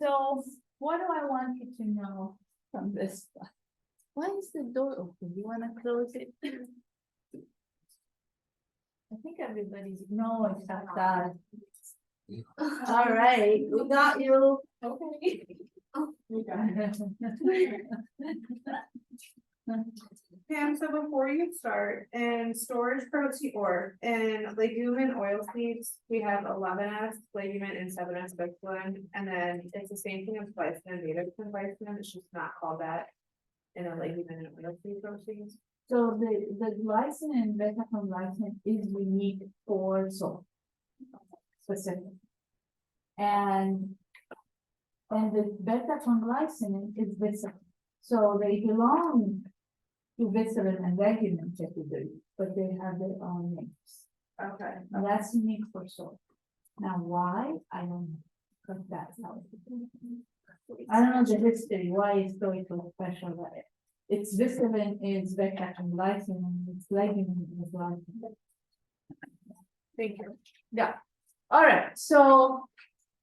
So what do I want you to know from this stuff? Why is the door open? You wanna close it? I think everybody's, no, except that. All right, we got you. Okay. We got it. Pam, so before you start, in storage protein or in legume oilseeds, we have 11S legumin and 7S bitumen, and then it's the same thing as glycine and beta glycine, it's just not called that. In a legume and oilseed proteins. So the glycine and beta glycine is unique for salt. Specific. And the beta glycine is visceral. So they belong to visceral and legumin category, but they have their own names. Okay. Now that's unique for salt. Now why? I don't know, because that's how it. I don't know the history, why it's so special about it. It's visceral is beta glycine, and it's legumin is glycine. Thank you. Yeah, all right, so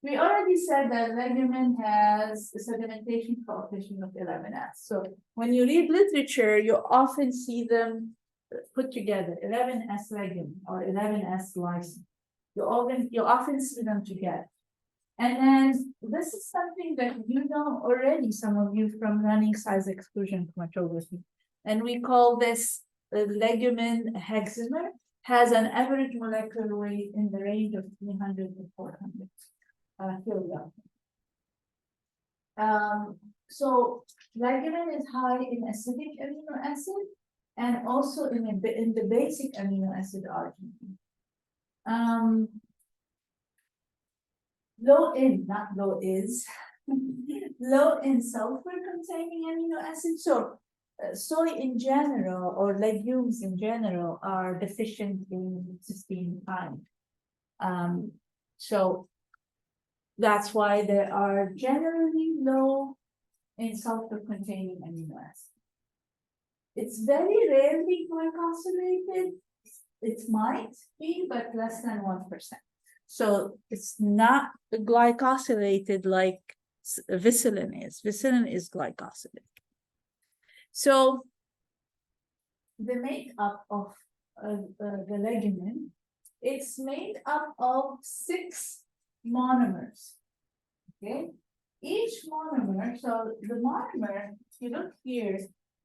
we already said that legumin has a sedimentation coefficient of 11S. So when you read literature, you often see them put together, 11S legumin or 11S lysine. You often see them together. And then this is something that you know already, some of you from running size exclusion chromatography. And we call this the legumin hexamer, has an average molecular weight in the range of 300 to 400 kilograms. So legumin is high in acidic amino acid and also in the basic amino acid arginine. Low in, not low is, low in sulfur containing amino acid. So soy in general or legumes in general are deficient in cysteine kind. So that's why they are generally low in sulfur containing amino acids. It's very rarely glycosylated. It might be, but less than 1%. So it's not glycosylated like vicillin is. Vicillin is glycosylated. So the makeup of the legumin, it's made up of 6 monomers. Okay, each monomer, so the monomer, if you look here,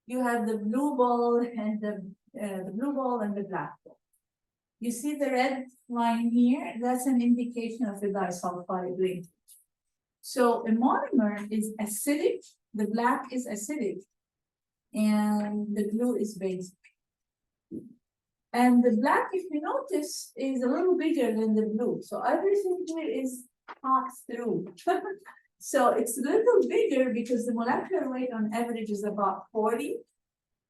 you have the blue ball and the blue ball and the black ball. You see the red line here, that's an indication of the disulfide linkage. So a monomer is acidic, the black is acidic, and the blue is basic. And the black, if you notice, is a little bigger than the blue. So everything here is passed through. So it's a little bigger because the molecular weight on average is about 40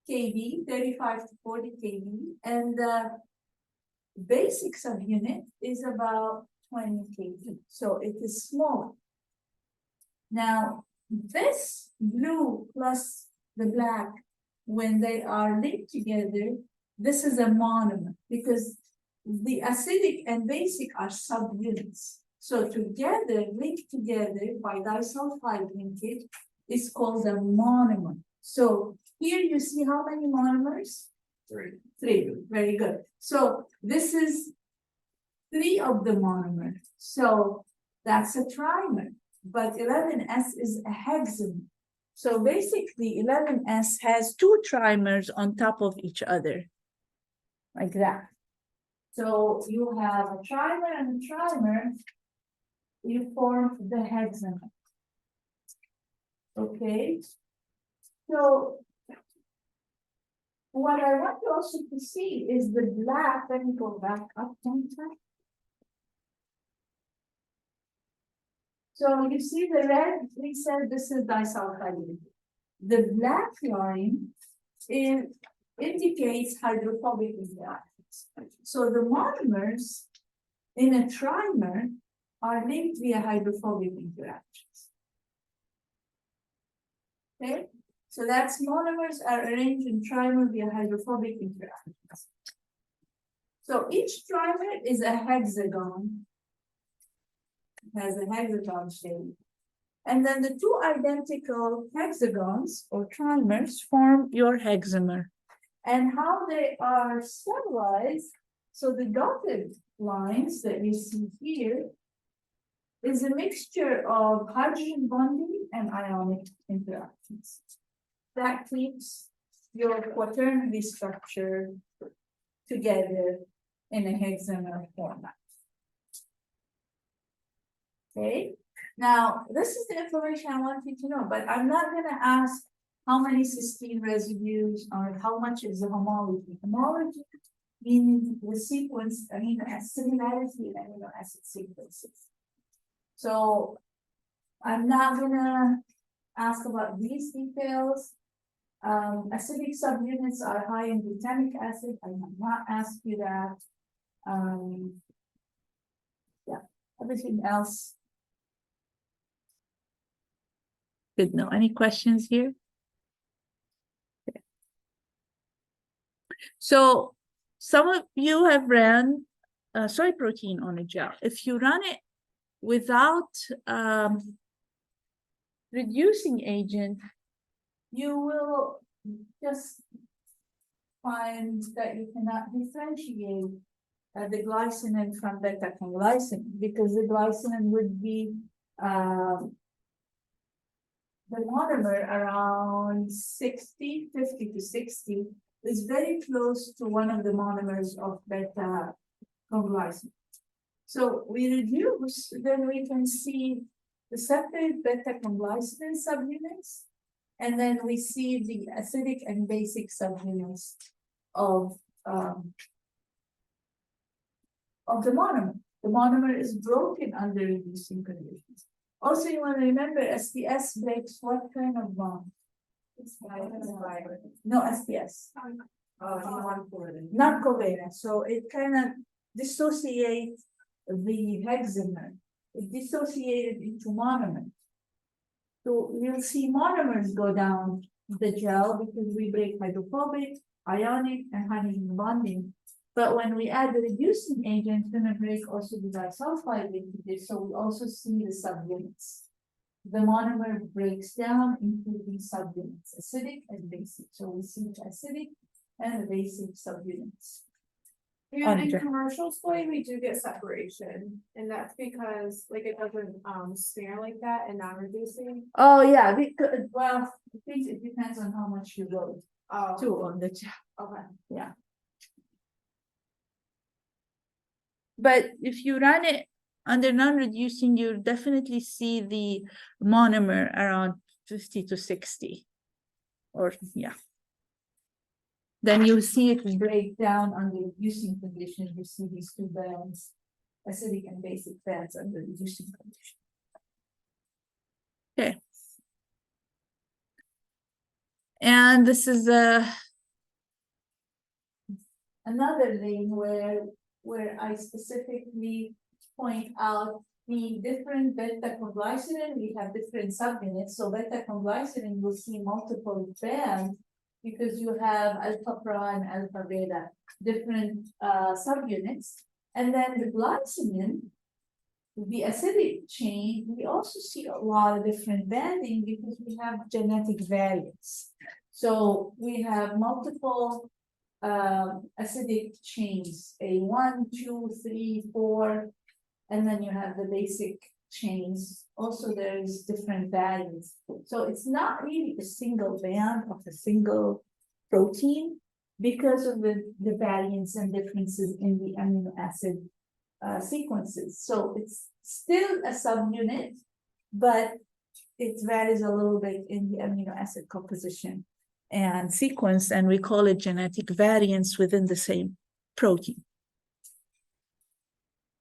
kb, 35 to 40 kb, and the basic subunit is about 20 kb. So it is small. Now, this blue plus the black, when they are linked together, this is a monomer because the acidic and basic are subunits. So together, linked together by disulfide linkage is called a monomer. So here you see how many monomers? 3. 3, very good. So this is 3 of the monomer. So that's a trimer, but 11S is a hexamer. So basically 11S has 2 trimers on top of each other, like that. So you have a trimer and a trimer, you form the hexamer. Okay, so what I want you also to see is the black. Let me go back up one time. So you see the red, we said this is disulfide. The black line indicates hydrophobic interactions. So the monomers in a trimer are linked via hydrophobic interactions. Okay, so that's monomers are arranged in trimer via hydrophobic interactions. So each trimer is a hexagon, has a hexagon shape. And then the 2 identical hexagons or trimers form your hexamer. And how they are stabilized, so the dotted lines that you see here is a mixture of hydrogen bonding and ionic interactions. That keeps your quaternary structure together in a hexamer format. Okay, now this is the information I want you to know, but I'm not going to ask how many cysteine residues or how much is the homology. Homology meaning the sequence, amino acid similarity in amino acid sequences. So I'm not gonna ask about these details. Acidic subunits are high in glutamic acid. I will not ask you that. Yeah, everything else. Good. No, any questions here? Okay. So some of you have ran soy protein on a gel. If you run it without reducing agent, you will just find that you cannot differentiate the glycine from beta-conglycine because the glycine would be the monomer around 60, 50 to 60 is very close to one of the monomers of beta-conglycine. So we reduce, then we can see the separate beta-conglycine subunits, and then we see the acidic and basic subunits of the monomer. The monomer is broken under reducing conditions. Also, you want to remember SDS breaks what kind of bond? No SPS. Not covalent, so it kind of dissociates the hexamer. It dissociated into monomers. So you'll see monomers go down the gel because we break hydrophobic, ionic, and hydrogen bonding. But when we add the reducing agent, it's gonna break also the disulfide linkages, so we also see the subunits. The monomer breaks down into the subunits, acidic and basic. So we see the acidic and the basic subunits. Yeah, in Under. commercial soy, we do get separation, and that's because like it doesn't smear like that and not reducing. Oh, yeah, because, well, I think it depends on how much you go Oh, to on the gel. okay. But if you run it under non-reducing, you definitely see the monomer around 50 to 60. Or, yeah. Then you see it break down under reducing conditions. You see these two bands, acidic and basic bands under reducing conditions. Okay. And this is another lane where I specifically point out the different beta-conglycerin. We have different subunits. So beta-conglycerin will see multiple bands because you have alpha prime, alpha beta, different subunits. And then the glycine, the acidic chain, we also see a lot of different banding because we have genetic variants. So we have multiple acidic chains, A1, 2, 3, 4, and then you have the basic chains. Also, there's different variants. So it's not really a single band of a single protein because of the variants and differences in the amino acid sequences. So it's still a subunit, but it varies a little bit in the amino acid composition and sequence, and we call it genetic variants within the same protein.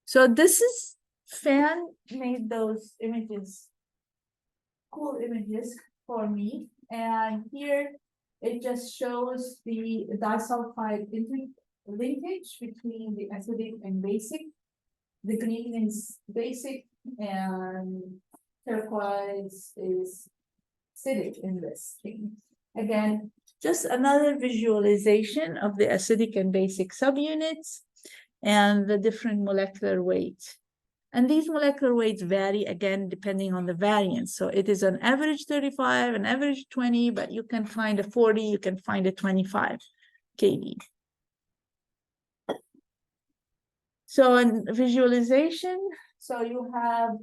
So this is, Fan made those images, cool images for me, and here it just shows the disulfide linkage between the acidic and basic. The green is basic and turquoise is acidic in this thing. Again, just another visualization of the acidic and basic subunits and the different molecular weight. And these molecular weights vary again depending on the variant. So it is on average 35, an average 20, but you can find a 40, you can find a 25 kb. So in visualization, so you have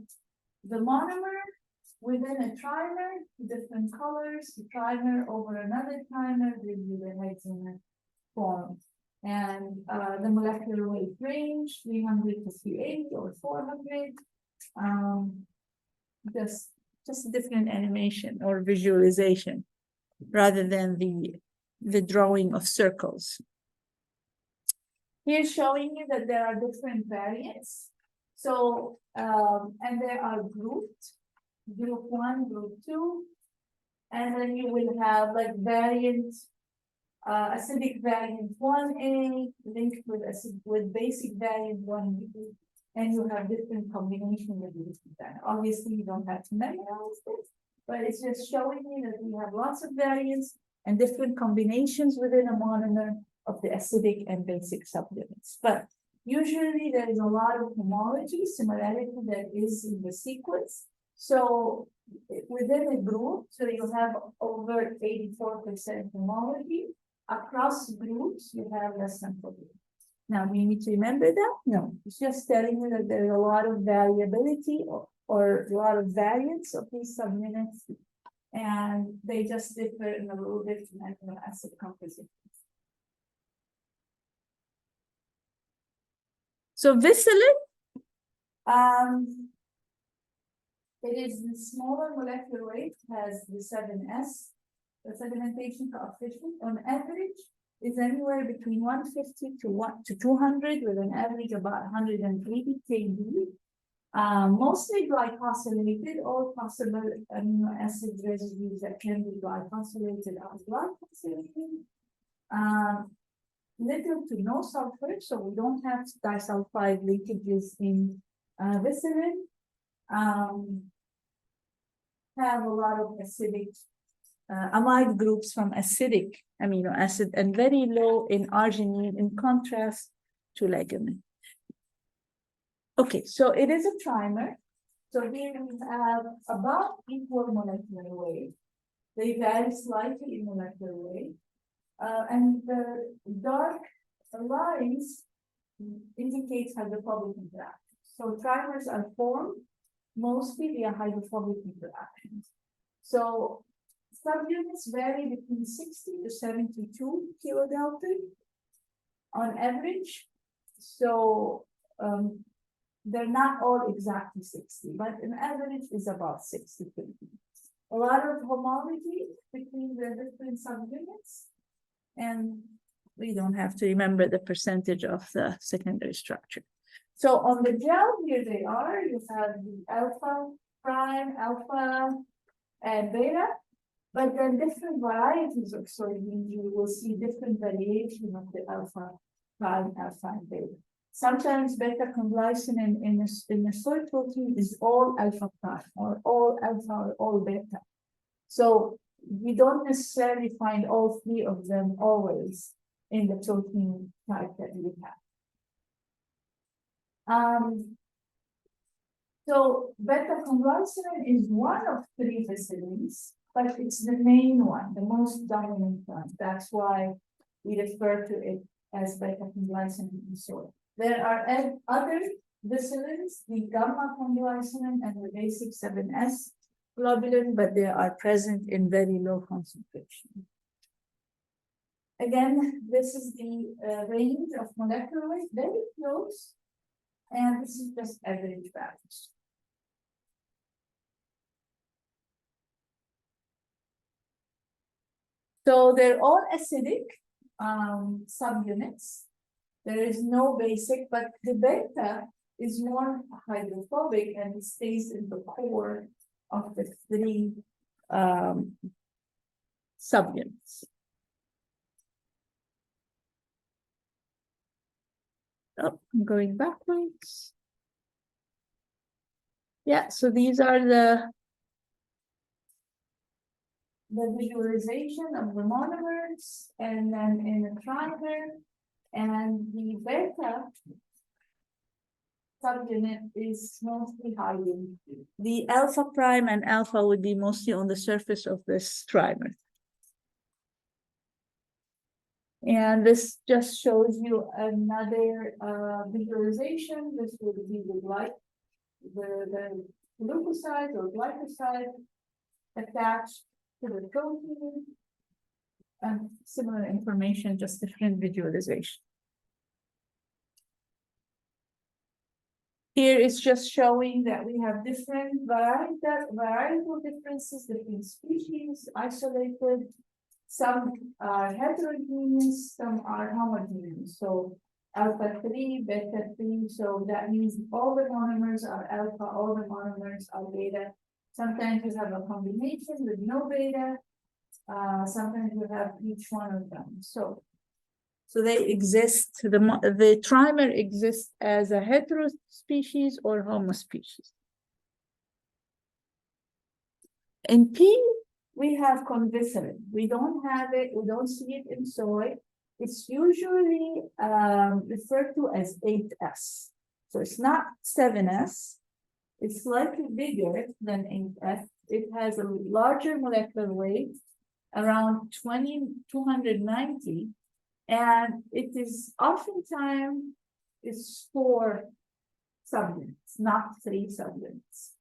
the monomer within a trimer, different colors, the trimer over another trimer, gives you the hexamer form. And the molecular weight range, 300 to 380 or 400. Just a different animation or visualization rather than the drawing of circles. Here's showing you that there are different variants. So, and they are grouped, group 1, group 2, and then you will have like variant, acidic variant 1A linked with basic variant 1B, and you have different combinations of these. Obviously, you don't have to memorize this, but it's just showing you that we have lots of variants and different combinations within a monomer of the acidic and basic subunits. But usually there is a lot of homology, similarity that is in the sequence. So within a group, so you have over 84% homology. Across groups, you have less than 40%. Now, do you need to remember that? No, it's just telling you that there's a lot of variability or a lot of variance of these subunits, and they just differ in a little bit from amino acid composition. So Visalit, it is the smaller molecular weight, has the 7S, the sedimentation coefficient on average is anywhere between 150 to 200 with an average about 180 kb. Mostly glycosylated, all possible amino acid residues that can be glycosylated are glycosylated. Little to no sulfur, so we don't have disulfide leakages in viscerin. Have a lot of acidic amide groups from acidic amino acid and very low in arginine in contrast to legumin. Okay, so it is a trimer. So here we have about equal molecular weight. They vary slightly in molecular weight. And the dark lines indicate hydrophobic interactions. So trimers are formed mostly via hydrophobic interactions. So subunits vary between 60 to 72 kilodalton on average. So they're not all exactly 60, but an average is about 60. A lot of homology between the different subunits, and we don't have to remember the percentage of the secondary structure. So on the gel, here they are. You have the alpha prime, alpha, and beta, but then different varieties of soybeans, you will see different variation of the alpha prime, alpha, and beta. Sometimes beta-conglycinin in a soy protein is all alpha prime, or all alpha, or all beta. So we don't necessarily find all three of them always in the protein type that we have. So beta-conglycinin is one of three viscerins, but it's the main one, the most dominant one. That's why we refer to it as beta-conglycinin in soy. There are other viscerins, the gamma-conglycinin and the basic 7S globulin, but they are present in very low concentration. Again, this is the range of molecular weight, very close, and this is just average values. So they're all acidic subunits. There is no basic, but the beta is more hydrophobic and it stays in the core of the three subunits. Oh, I'm going backwards. Yeah, so these are the visualization of the monomers, and then in the trimer, and the beta subunit is mostly hiding. The alpha prime and alpha would be mostly on the surface of this trimer. And this just shows you another visualization. This would be the glucoside or glycoside attached to the protein, and similar information, just different visualization. Here it's just showing that we have different varietal differences between species, isolated. Some are heterogeneous, some are homogeneous. So alpha 3, beta 3, so that means all the monomers are alpha, all the monomers are beta. Sometimes you have a combination with no beta. Sometimes you have each one of them. So they exist, the trimer exists as a heterospecies or homospecies. In P, we have conviscerin. We don't have it, we don't see it in soy. It's usually referred to as 8S. So it's not 7S. It's slightly bigger than 8S. It has a larger molecular weight, around 290. And it is oftentimes it's 4 subunits, not 3 subunits.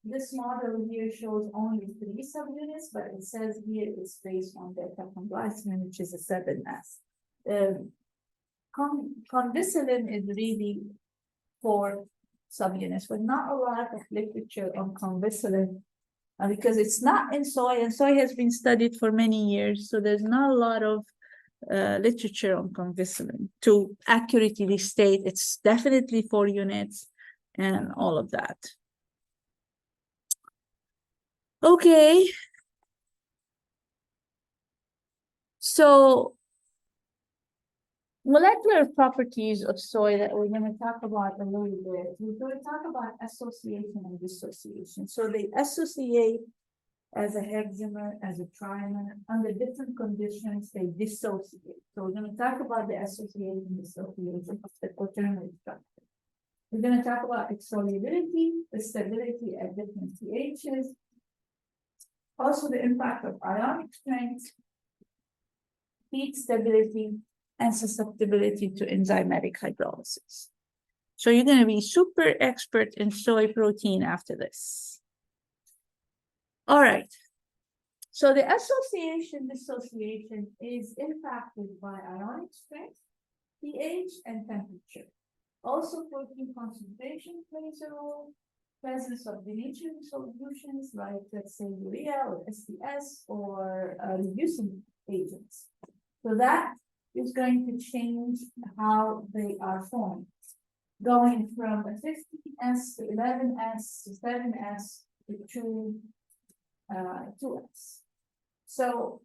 This model here shows only 3 subunits, but it says here it's based on beta-conglycinin, which is a 7S. Conviscerin is really 4 subunits, but not a lot of literature on conviscerin because it's not in soy, and soy has been studied for many years, so there's not a lot of literature on convisilin to accurately state it's definitely 4 units and all of that. Okay. So molecular properties of soil that we're going to talk about a little bit. We're going to talk about association and dissociation. So they associate as a hexamer, as a trimer. Under different conditions, they dissociate. So we're going to talk about the association and dissociation of the quaternary structure. We're going to talk about its solubility, the stability at different pHs, also the impact of ionic strength, heat stability, and susceptibility to enzymatic hydrolysis. So you're going to be super expert in soy protein after this. All right. So the association dissociation is impacted by ionic strength, pH, and temperature. Also, protein concentration plays a role. Presence of denaturing solutions like, let's say, urea or SDS or reducing agents. So that is going to change how they are formed, going from a 15S to 11S to 7S to 2S. So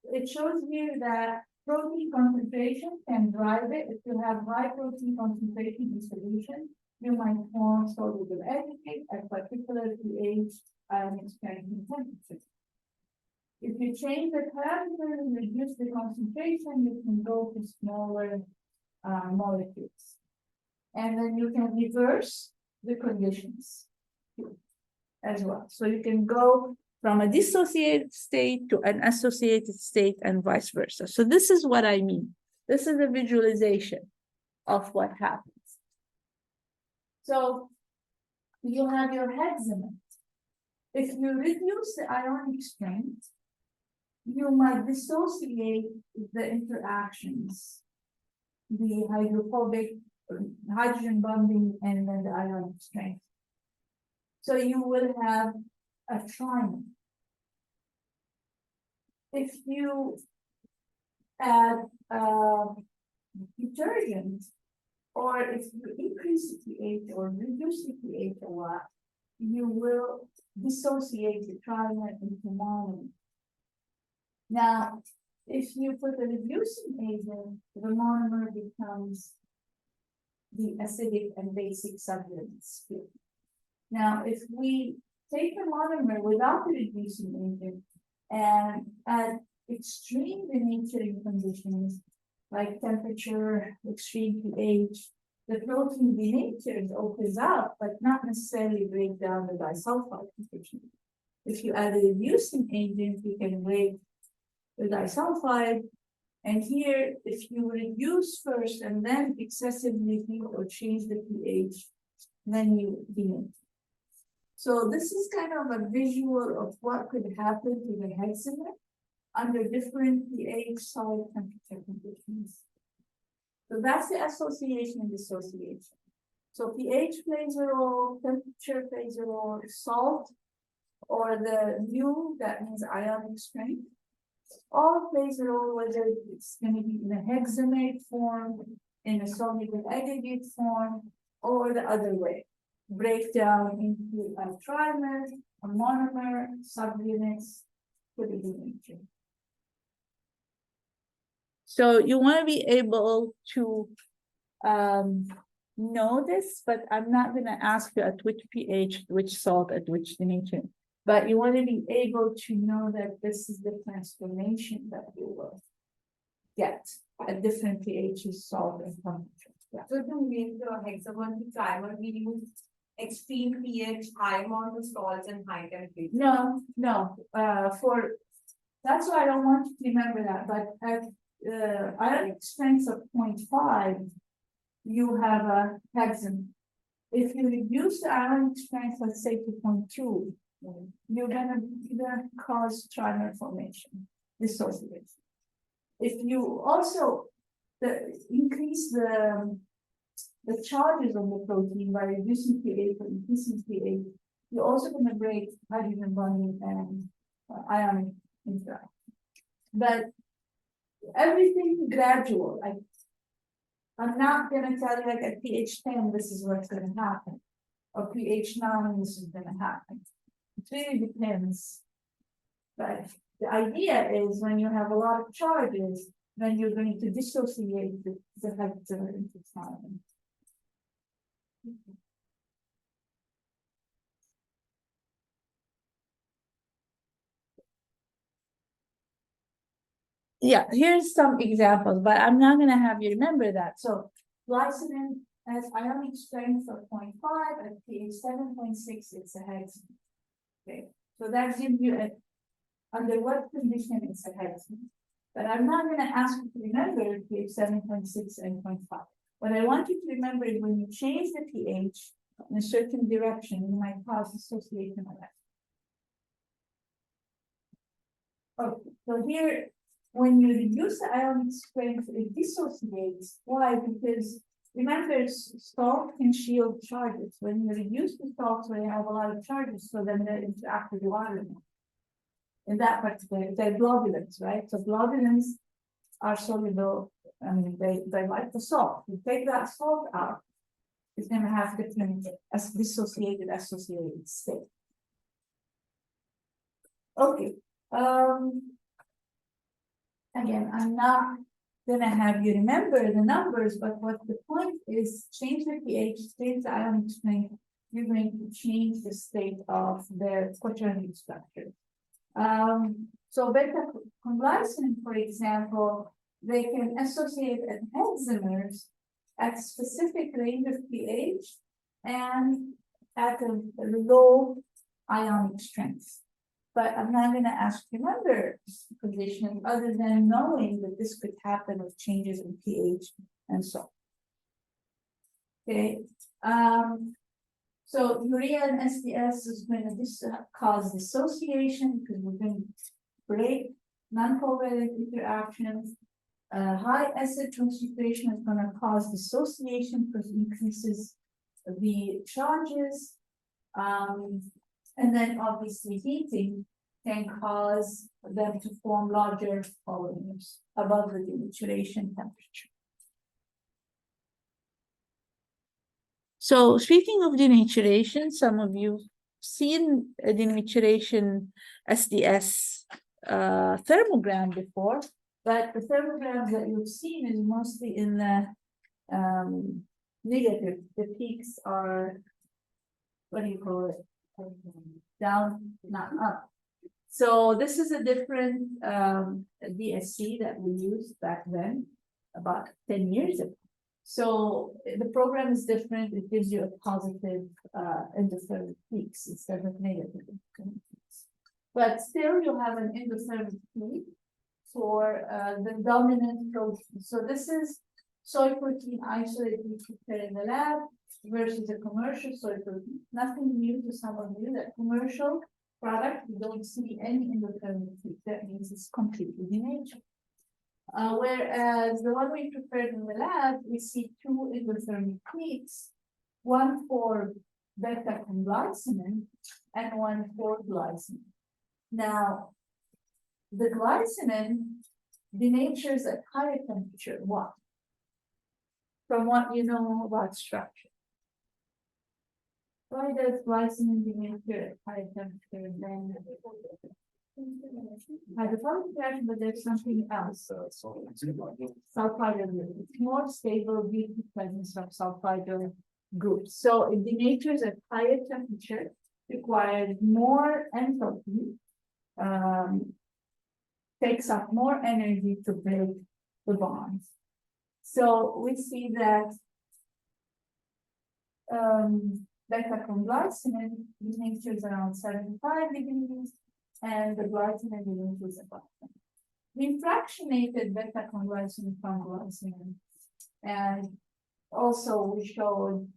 it shows here that protein concentration can drive it. If you have high protein concentration in solution, you might form soluble aggregate at particular pH, ionic strength, and temperature. If you change the parameter and reduce the concentration, you can go to smaller molecules. And then you can reverse the conditions as well. So you can go from a dissociated state to an associated state and vice versa. So this is what I mean. This is a visualization of what happens. So you have your hexamer. If you reduce the ionic strength, you might dissociate the interactions, the hydrophobic, hydrogen bonding, and then the ionic strength. So you will have a trimer. If you add detergent, or if you increase the pH or reduce the pH a lot, you will dissociate the trimer into monomer. Now, if you put a reducing agent, the monomer becomes the acidic and basic subunits. Now, if we take the monomer without the reducing agent and at extreme denaturing conditions, like temperature, extreme pH, the protein denatures, opens up, but not necessarily break down the disulfide condition. If you add a reducing agent, you can break the disulfide. And here, if you reduce first and then excessively heat or change the pH, then you denate. So this is kind of a visual of what could happen to the hexamer under different pH, solid temperature conditions. So that's the association and dissociation. So pH plays a role, temperature plays a role, salt or the mu, that means ionic strength, all plays a role, whether it's going to be in a hexamate form, in a soluble aggregate form, or the other way. Breakdown into a trimer, a monomer, subunits, could be nature. So you want to be able to know this, but I'm not going to ask you at which pH, which salt, at which denaturing. But you want to be able to know that this is the transformation that you will get at different pHs, salt, and temperature. Yeah. So to make the hexagon trimer, we use extreme pH, high amount of salts, and high temperature. No. That's why I don't want you to remember that. But at ionic strength of 0.5, you have a hexamer. If you reduce the ionic strength, let's say to 0.2, you're gonna cause trimer formation, dissociation. If you also increase the charges on the protein by reducing pH or increasing pH, you're also going to break hydrogen bonding and ionic interaction. but everything gradual, I'm not gonna tell you like at pH 10, this is what's gonna happen, or pH 9, this is gonna happen. It really depends. But the idea is when you have a lot of charges, then you're going to dissociate the vector into time. Yeah, here's some examples, but I'm not gonna have you remember that. So glycine has ionic strength of 0.5 at pH 7.6, it's a hexane. Okay, so that gives you under what condition it's a hexane. But I'm not gonna ask you to remember pH 7.6 and 0.5. What I want you to remember is when you change the pH in a certain direction, you might cause dissociation of that. Okay, so here, when you reduce the ionic strength, it dissociates. Why? Because remember, salt can shield charges. When you reduce the salt, so you have a lot of charges, so then they interact with water. In that particular, they're globulins, right? So globulins are soluble. I mean, they like the salt. You take that salt out, it's going to have different associated state. Okay. Again, I'm not gonna have you remember the numbers, but what the point is, change the pH, change the ionic strength, you're going to change the state of their quaternary structure. So beta-conglycine, for example, they can associate at hexamers at specific range of pH and at a low ionic strength. But I'm not gonna ask you remember position other than knowing that this could happen with changes in pH and so. Okay, so urea and SDS is going to cause dissociation because we're going to break non-covalent interactions. High acid concentration is going to cause dissociation because it increases the charges. And then obviously heating can cause them to form larger polymers above the denaturation temperature. So speaking of denaturation, some of you seen a denaturation SDS thermogram before, but the thermograms that you've seen is mostly in the negative. The peaks are, what do you call it? Down, not up. So this is a different DSC that we used back then, about 10 years ago. So the program is different. It gives you a positive endothermic peaks instead of negative. But still you have an endothermic peak for the dominant protein. So this is soy protein isolate we prepare in the lab versus a commercial soy protein. Nothing new to some of you. That commercial product, you don't see any endothermic peak. That means it's completely denatured. Whereas the one we prepared in the lab, we see two endothermic peaks, one for beta-conglycine and one for glycine. Now, the glycine denatures at higher temperature. Why? From what you know about structure. Why does glycine denature at higher temperature than hydrophobic reaction? But there's something else. Sulfide group. It's more stable due to the presence of sulfide groups. So it denatures at higher temperature, requires more enthalpy, takes up more energy to break the bonds. So we see that beta-conglycine denatures around 75 degrees, and the glycine denatures about 10. We fractionated beta-conglycine from glycine, and also we showed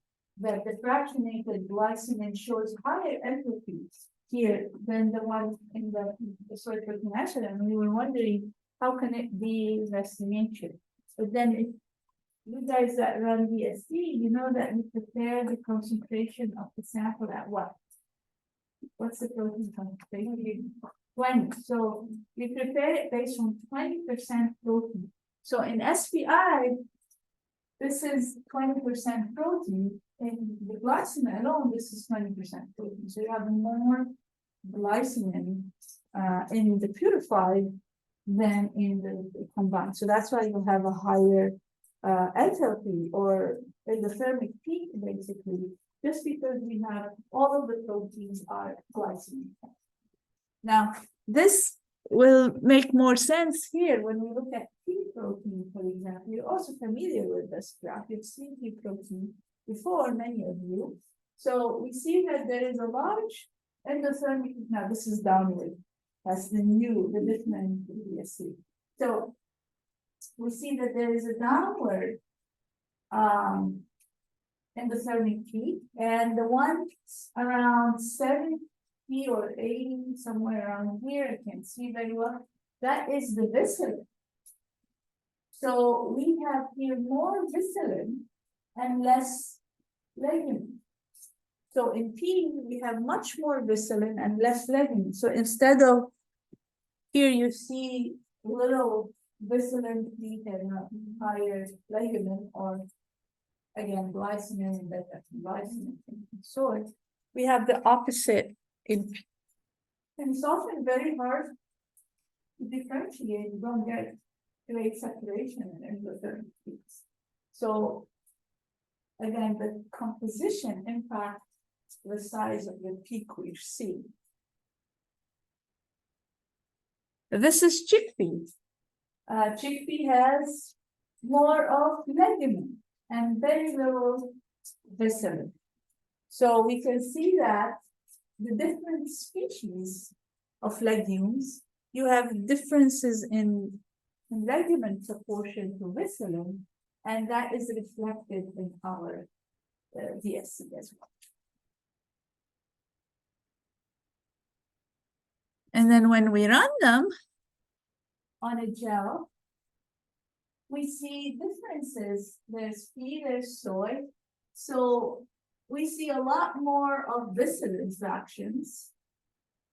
that the fractionated glycine shows higher enthalpies here than the one in the soy protein acid, and we were wondering how can it be less denatured. But then if you guys that run DSC, you know that we prepare the concentration of the sample at what? What's the protein concentration? 20. So we prepare it based on 20% protein. So in SPI, this is 20% protein. In the glycine alone, this is 20% protein. So you have more glycine in the purified than in the combined. So that's why you have a higher enthalpy or endothermic peak, basically, just because we have all of the proteins are glycine. Now, this will make more sense here when we look at pea protein, for example. You're also familiar with this graph. You've seen pea protein before, many of you. So we see that there is a large endothermic, now this is downward. That's the different VSC. So we see that there is a downward endothermic peak, and the one around 70 or 80, somewhere around here, I can't see very well, that is the visceral. So we have here more visceral and less lignin. So in P, we have much more visceral and less lignin. So instead of here, you see little visceral peak and a higher lignin, or again, glycine and beta glycine and so on. We have the opposite in P. And it's often very hard to differentiate. You don't get great separation in endothermic peaks. So again, the composition impacts the size of the peak we see. This is chickpea. Chickpea has more of legume and very little visceral. So we can see that the different species of legumes, you have differences in legume proportion to visceral, and that is reflected in our VSC as well. And then when we run them on a gel, we see differences. There's pea, there's soy. So we see a lot more of visceral fractions.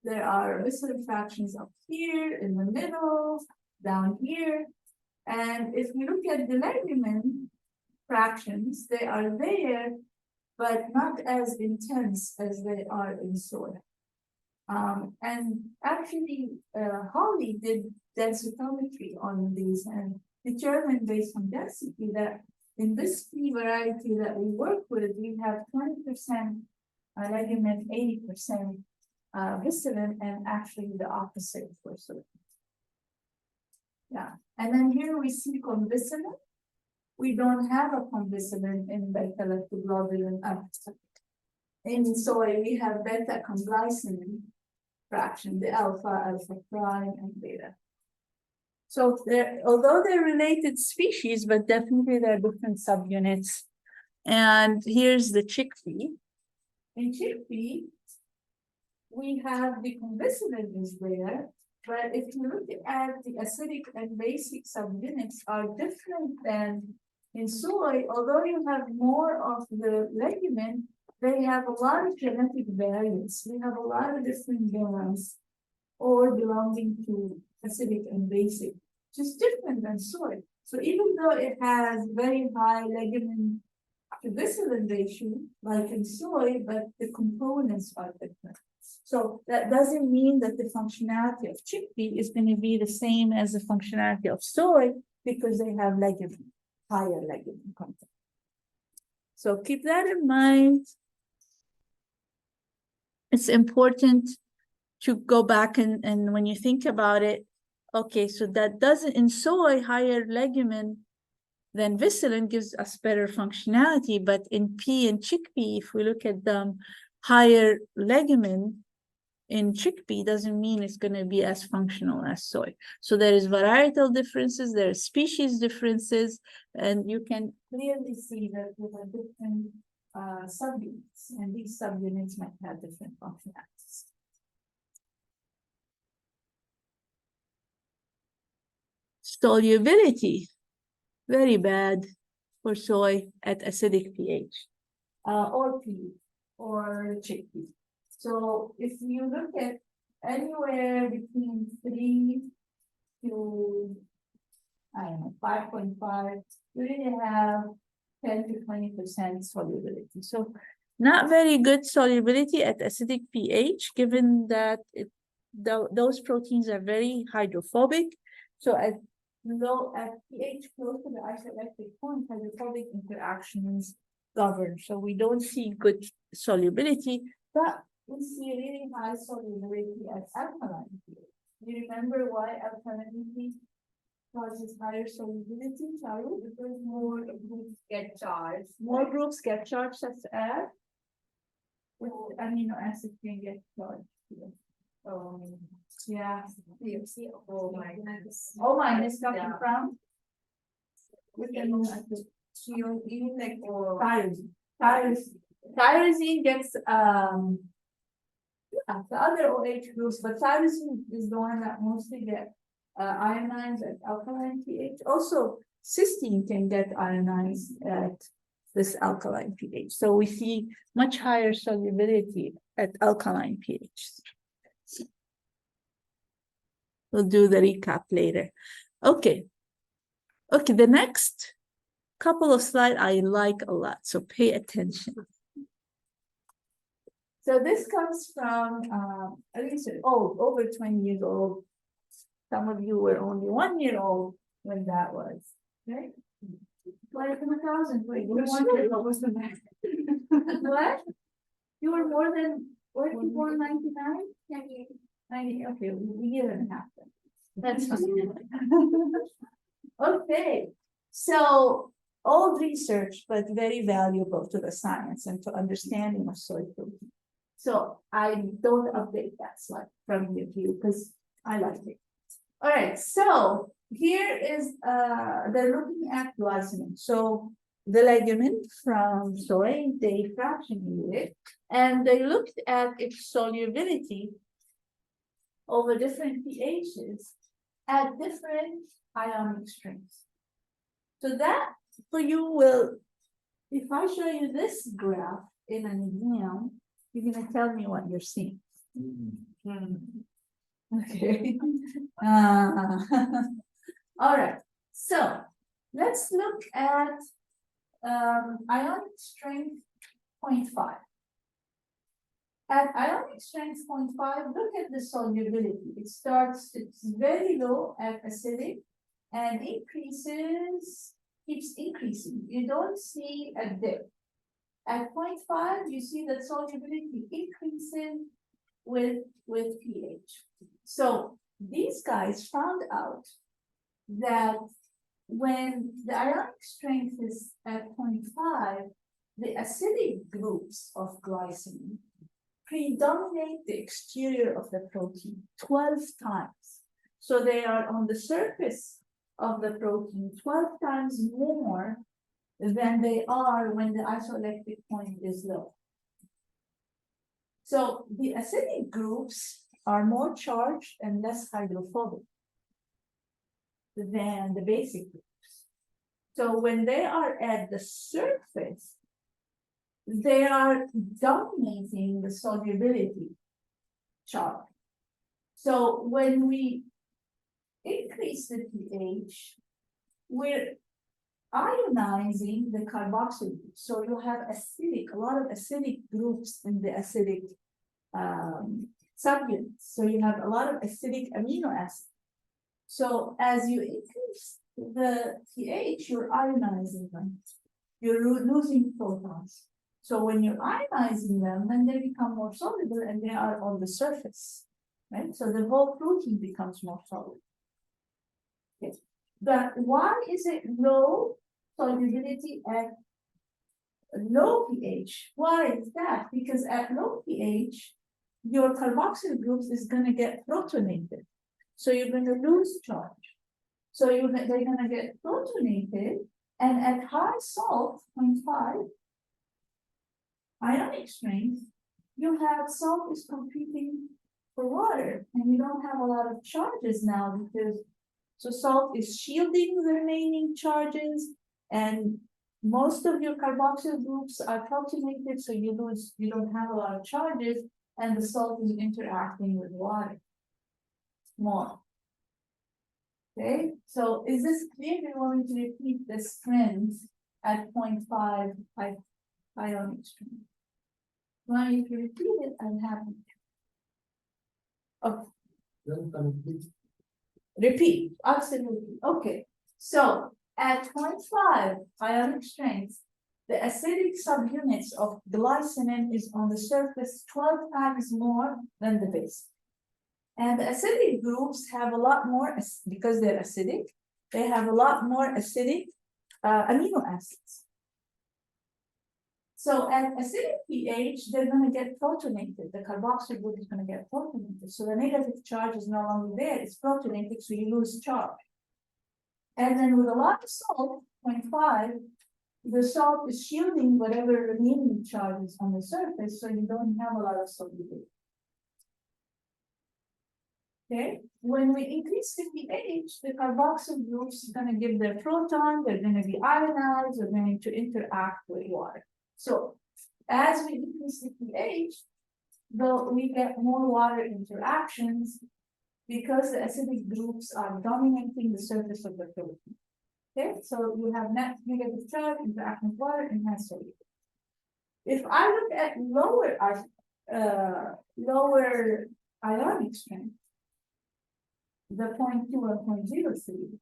There are visceral fractions up here, in the middle, down here. And if we look at the legume fractions, they are there, but not as intense as they are in soy. And actually, Holly did densitometry on these and determined based on density that in this pea variety that we work with, we have 20% legume and 80% visceral, and actually the opposite for soy. Yeah, and then here we see convisceral. We don't have a convisceral in beta-lactoglobulin. In soy, we have beta-conglycine fraction, the alpha, alpha prime, and beta. So although they're related species, but definitely they're different subunits. And here's the chickpea. In chickpea, we have the convisceral is there, but if you look at the acidic and basic subunits are different than in soy. Although you have more of the legumin, they have a lot of genetic variants. We have a lot of different gammas, all belonging to acidic and basic, which is different than soy. So even though it has very high legumin to visceral ratio, like in soy, but the components are different. So that doesn't mean that the functionality of chickpea is going to be the same as the functionality of soy, because they have legumin, higher legumin content. So keep that in mind. It's important to go back and when you think about it, okay, so that doesn't, in soy, higher legumin than visceral gives us better functionality, but in pea and chickpea, if we look at them, higher legumin in chickpea doesn't mean it's going to be as functional as soy. So there is varietal differences, there are species differences, and you can clearly see that we have different subunits, and these subunits might have different functionalities. Solubility, very bad for soy at acidic pH, or pea, or chickpea. So if you look at anywhere between 3 to, I don't know, 5.5, you really have 10 to 20% solubility. So not very good solubility at acidic pH, given that those proteins are very hydrophobic. So at pH close to the isoelectric point, hydrophobic interactions govern. So we don't see good solubility, but we see really high solubility at alkaline pH. Do you remember why alkalinity causes higher solubility, Charu? Because more groups get charged. More groups get charged such as which amino acid can get charged. Yeah. Oh my goodness. O minus coming Yeah. from which amino acid? Even like, Tyrosine. Tyrosine gets the other OH groups, but tyrosine is the one that mostly get ionized at alkaline pH. Also, cysteine can get ionized at this alkaline pH. So we see much higher solubility at alkaline pH. We'll do the recap later. Okay. Okay, the next couple of slides I like a lot, so pay attention. So this comes from at least over 20 years old. Some of you were only 1 year old when that was, right? Like in 1,000, wait, you were 1 year old, was the math? What? You were more than, were you born 99? 90, okay, we year and a half then. That's fine. Okay, so old research, but very valuable to the science and to understanding of soy protein. So I don't update that slide from your view because I like it. All right, so here is they're looking at glycine. So the legumin from soy, they fractionated it, and they looked at its solubility over different pHs at different ionic strengths. So that for you will, if I show you this graph in an exam, you're gonna tell me what you're seeing. Okay. All right. So let's look at ionic strength 0.5. At ionic strength 0.5, look at the solubility. It's very low at acidic and keeps increasing. You don't see a dip. At 0.5, you see that solubility increasing with pH. So these guys found out that when the ionic strength is at 0.5, the acidic groups of glycine predominate the exterior of the protein 12 times. So they are on the surface of the protein 12 times more than they are when the isoelectric point is low. So the acidic groups are more charged and less hydrophobic than the basic groups. So when they are at the surface, they are dominating the solubility chart. So when we increase the pH, we're ionizing the carboxyl group. So you have a lot of acidic groups in the acidic subunits. So you have a lot of acidic amino acids. So as you increase the pH, you're ionizing them. You're losing protons. So when you're ionizing them, then they become more soluble and they are on the surface, right? So the whole protein becomes more soluble. Okay. But why is it low solubility at low pH? Why is that? Because at low pH, your carboxyl groups is going to get protonated. So you're going to lose charge. So they're going to get protonated, and at high salt, 0.5, ionic strength, you have salt is competing for water, and you don't have a lot of charges now because so salt is shielding the remaining charges, and most of your carboxyl groups are protonated, so you don't have a lot of charges. and the salt is interacting with water more. Okay, so is this clear? We want to repeat the strength at 0.5 ionic strength. Well, if you repeat it, I'm happy. Okay. Repeat, absolutely. Okay, so at 0.5 ionic strength, the acidic subunits of glycinin is on the surface 12 times more than the base. And the acidic groups have a lot more, because they're acidic, they have a lot more acidic amino acids. So at acidic pH, they're going to get protonated. The carboxyl group is going to get protonated. So the negative charge is no longer there. It's protonated, so you lose charge. And then with a lot of salt, 0.5, the salt is shielding whatever remaining charge is on the surface, so you don't have a lot of solubility. Okay, when we increase the pH, the carboxyl groups are going to give their proton, they're going to be ionized, they're going to interact with water. So as we increase the pH, though we get more water interactions because the acidic groups are dominating the surface of the fluid. Okay, so you have net negative charge interacting with water and has solubility. If I look at lower ionic strength, the 0.2 or 0.03,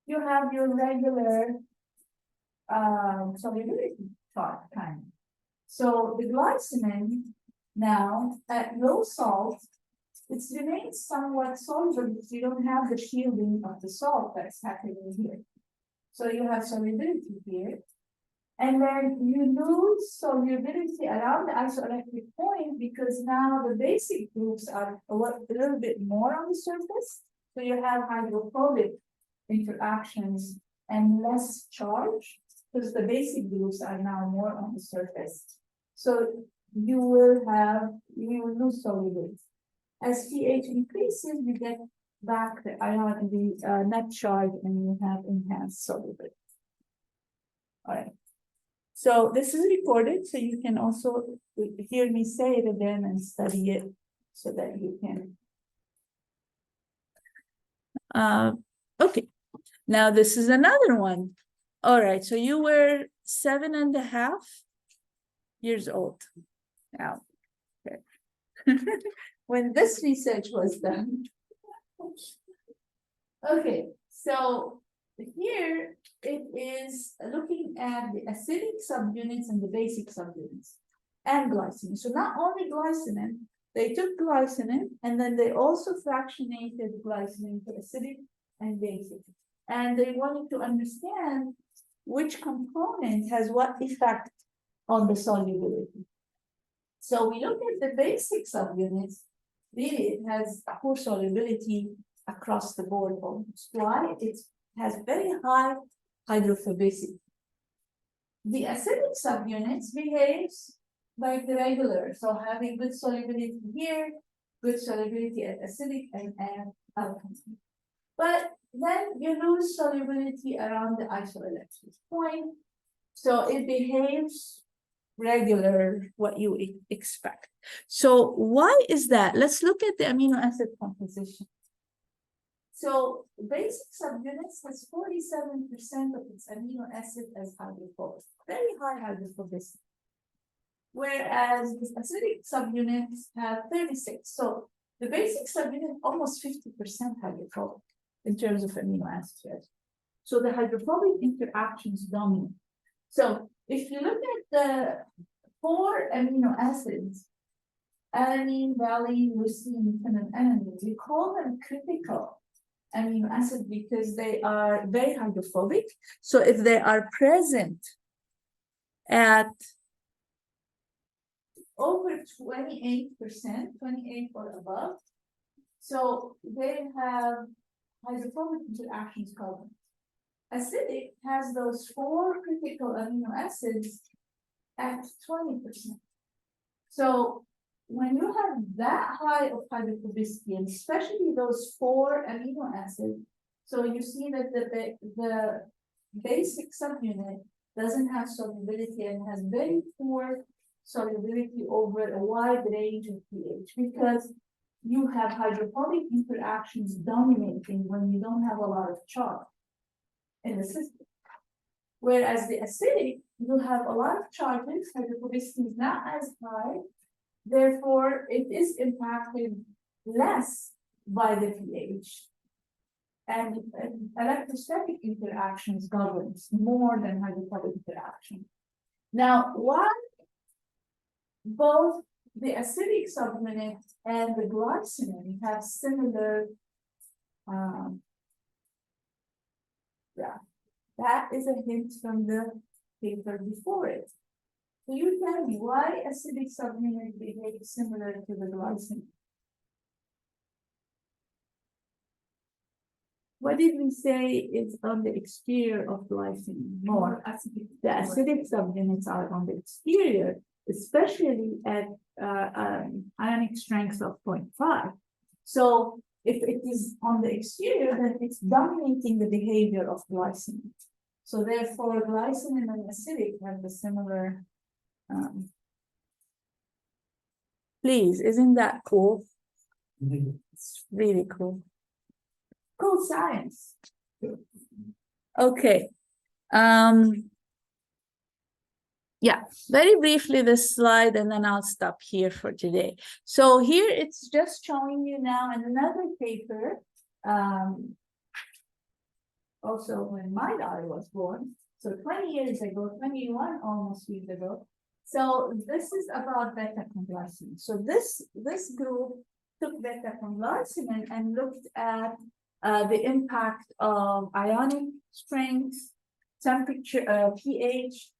you have your regular solubility chart kind. So the glycinin now at low salt, it remains somewhat soluble because you don't have the shielding of the salt that's happening here. So you have solubility here. And then you lose solubility around the isoelectric point because now the basic groups are a little bit more on the surface. So you have hydrophobic interactions and less charge because the basic groups are now more on the surface. So you will lose solubility. As pH increases, you get back the net charge and you have enhanced solubility. All right. So this is recorded, so you can also hear me say it again and study it so that you can. Okay, now this is another one. All right, so you were 7.5 years old now. Okay. When this research was done. Okay, so here it is looking at the acidic subunits and the basic subunits and glycine. So not only glycinin, they took glycinin and then they also fractionated glycinin to acidic and basic. And they wanted to understand which component has what effect on the solubility. So we look at the basic subunits, really it has poor solubility across the board almost. Why? It has very high hydrophobicity. The acidic subunits behaves like the regular, so having good solubility here, good solubility at acidic and alkaline. But then you lose solubility around the isoelectric point, so it behaves regular, what you expect. So why is that? Let's look at the amino acid composition. So basic subunits has 47% of its amino acid as hydrophobic, very high hydrophobicity. Whereas the acidic subunits have 36. So the basic subunit almost 50% hydrophobic in terms of amino acids. So the hydrophobic interactions dominate. So if you look at the 4 amino acids, alanine, valine, leucine, and alanine, we call them critical amino acid because they are very hydrophobic. So if they are present at over 28%, 28 or above, so they have hydrophobic interactions called. Acidic has those 4 critical amino acids at 20%. So when you have that high of hydrophobicity, and especially those 4 amino acids, so you see that the basic subunit doesn't have solubility and has very poor solubility over a wide range of pH, because you have hydrophobic interactions dominating when you don't have a lot of charge in the system. Whereas the acidic, you have a lot of charges, hydrophobicity is not as high, therefore it is impacted less by the pH. And electrostatic interactions governs more than hydrophobic interaction. Now, why both the acidic subunit and the glycine have similar, yeah, that is a hint from the paper before it. So you tell me why acidic subunit behaves similar to the glycine? What did we say is on the exterior of glycine? More acidic. The acidic subunits are on the exterior, especially at ionic strength of 0.5. So if it is on the exterior, then it's dominating the behavior of glycine. So therefore, glycine and acidic have the similar. Please, isn't that cool? It's really cool. Cool science. Okay. Yeah, very briefly this slide, and then I'll stop here for today. So here it's just showing you now another paper. Also when my daughter was born, so 20 years ago, 21 almost years ago. So this is about beta-conglycine. So this group took beta-conglycine and looked at the impact of ionic strength, temperature, pH,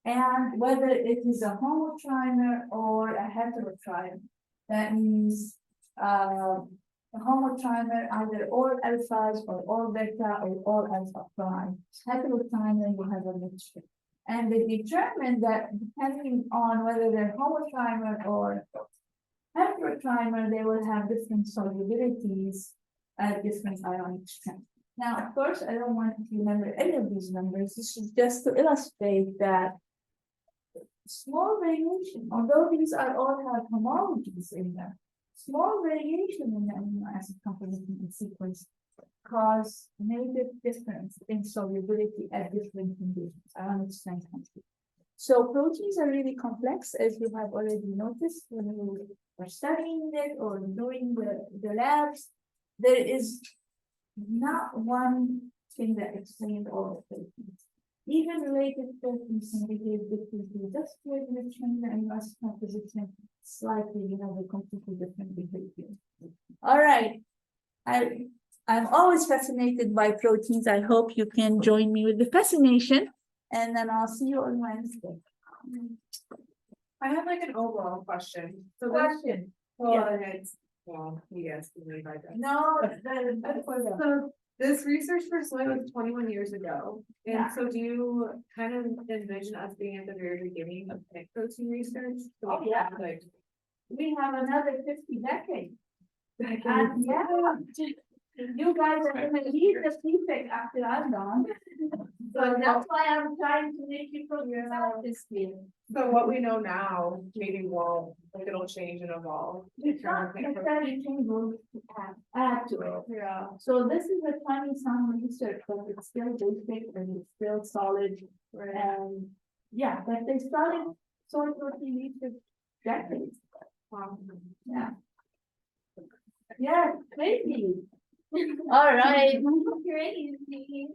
and whether it is a homotrimer or a heterotrimer. That means a homotrimer, either all alphas or all beta or all alpha prime. Heterotrimer, you have a mixture. And they determined that depending on whether they're homotrimer or heterotrimer, they will have different solubilities at different ionic strength. Now, of course, I don't want to remember any of these numbers. This is just to illustrate that small variation, although these are all have homologies in them, small variation in the amino acid composition and sequence cause major difference in solubility at different conditions, ionic strength. So proteins are really complex, as you have already noticed when you are studying it or doing the labs. There is not one thing that explains all the proteins. Even related proteins can behave differently, just with the change in amino acid composition, slightly, you have a completely different behavior. All right, I'm always fascinated by proteins. I hope you can join me with the fascination, and then I'll see you on Wednesday. I have like an overall question. So Question. yes, by that. No, So this research for soy was 21 years ago. And Yeah. so do you kind of envision us being at the very beginning of plant protein research? So Oh, yeah. Like, we have another 50 decades. back And in- yeah, you guys are gonna lead the feedback after I'm gone. So that's why I'm trying to make you progress this year. So what we know now, maybe will, like it'll change and evolve. It's not necessarily change, we'll add to it. Yeah. So this is a 20-some research, but it's still basic and it's still solid. And yeah, but they started soy protein research decades ago. Yeah. Yeah, crazy. All right. Crazy.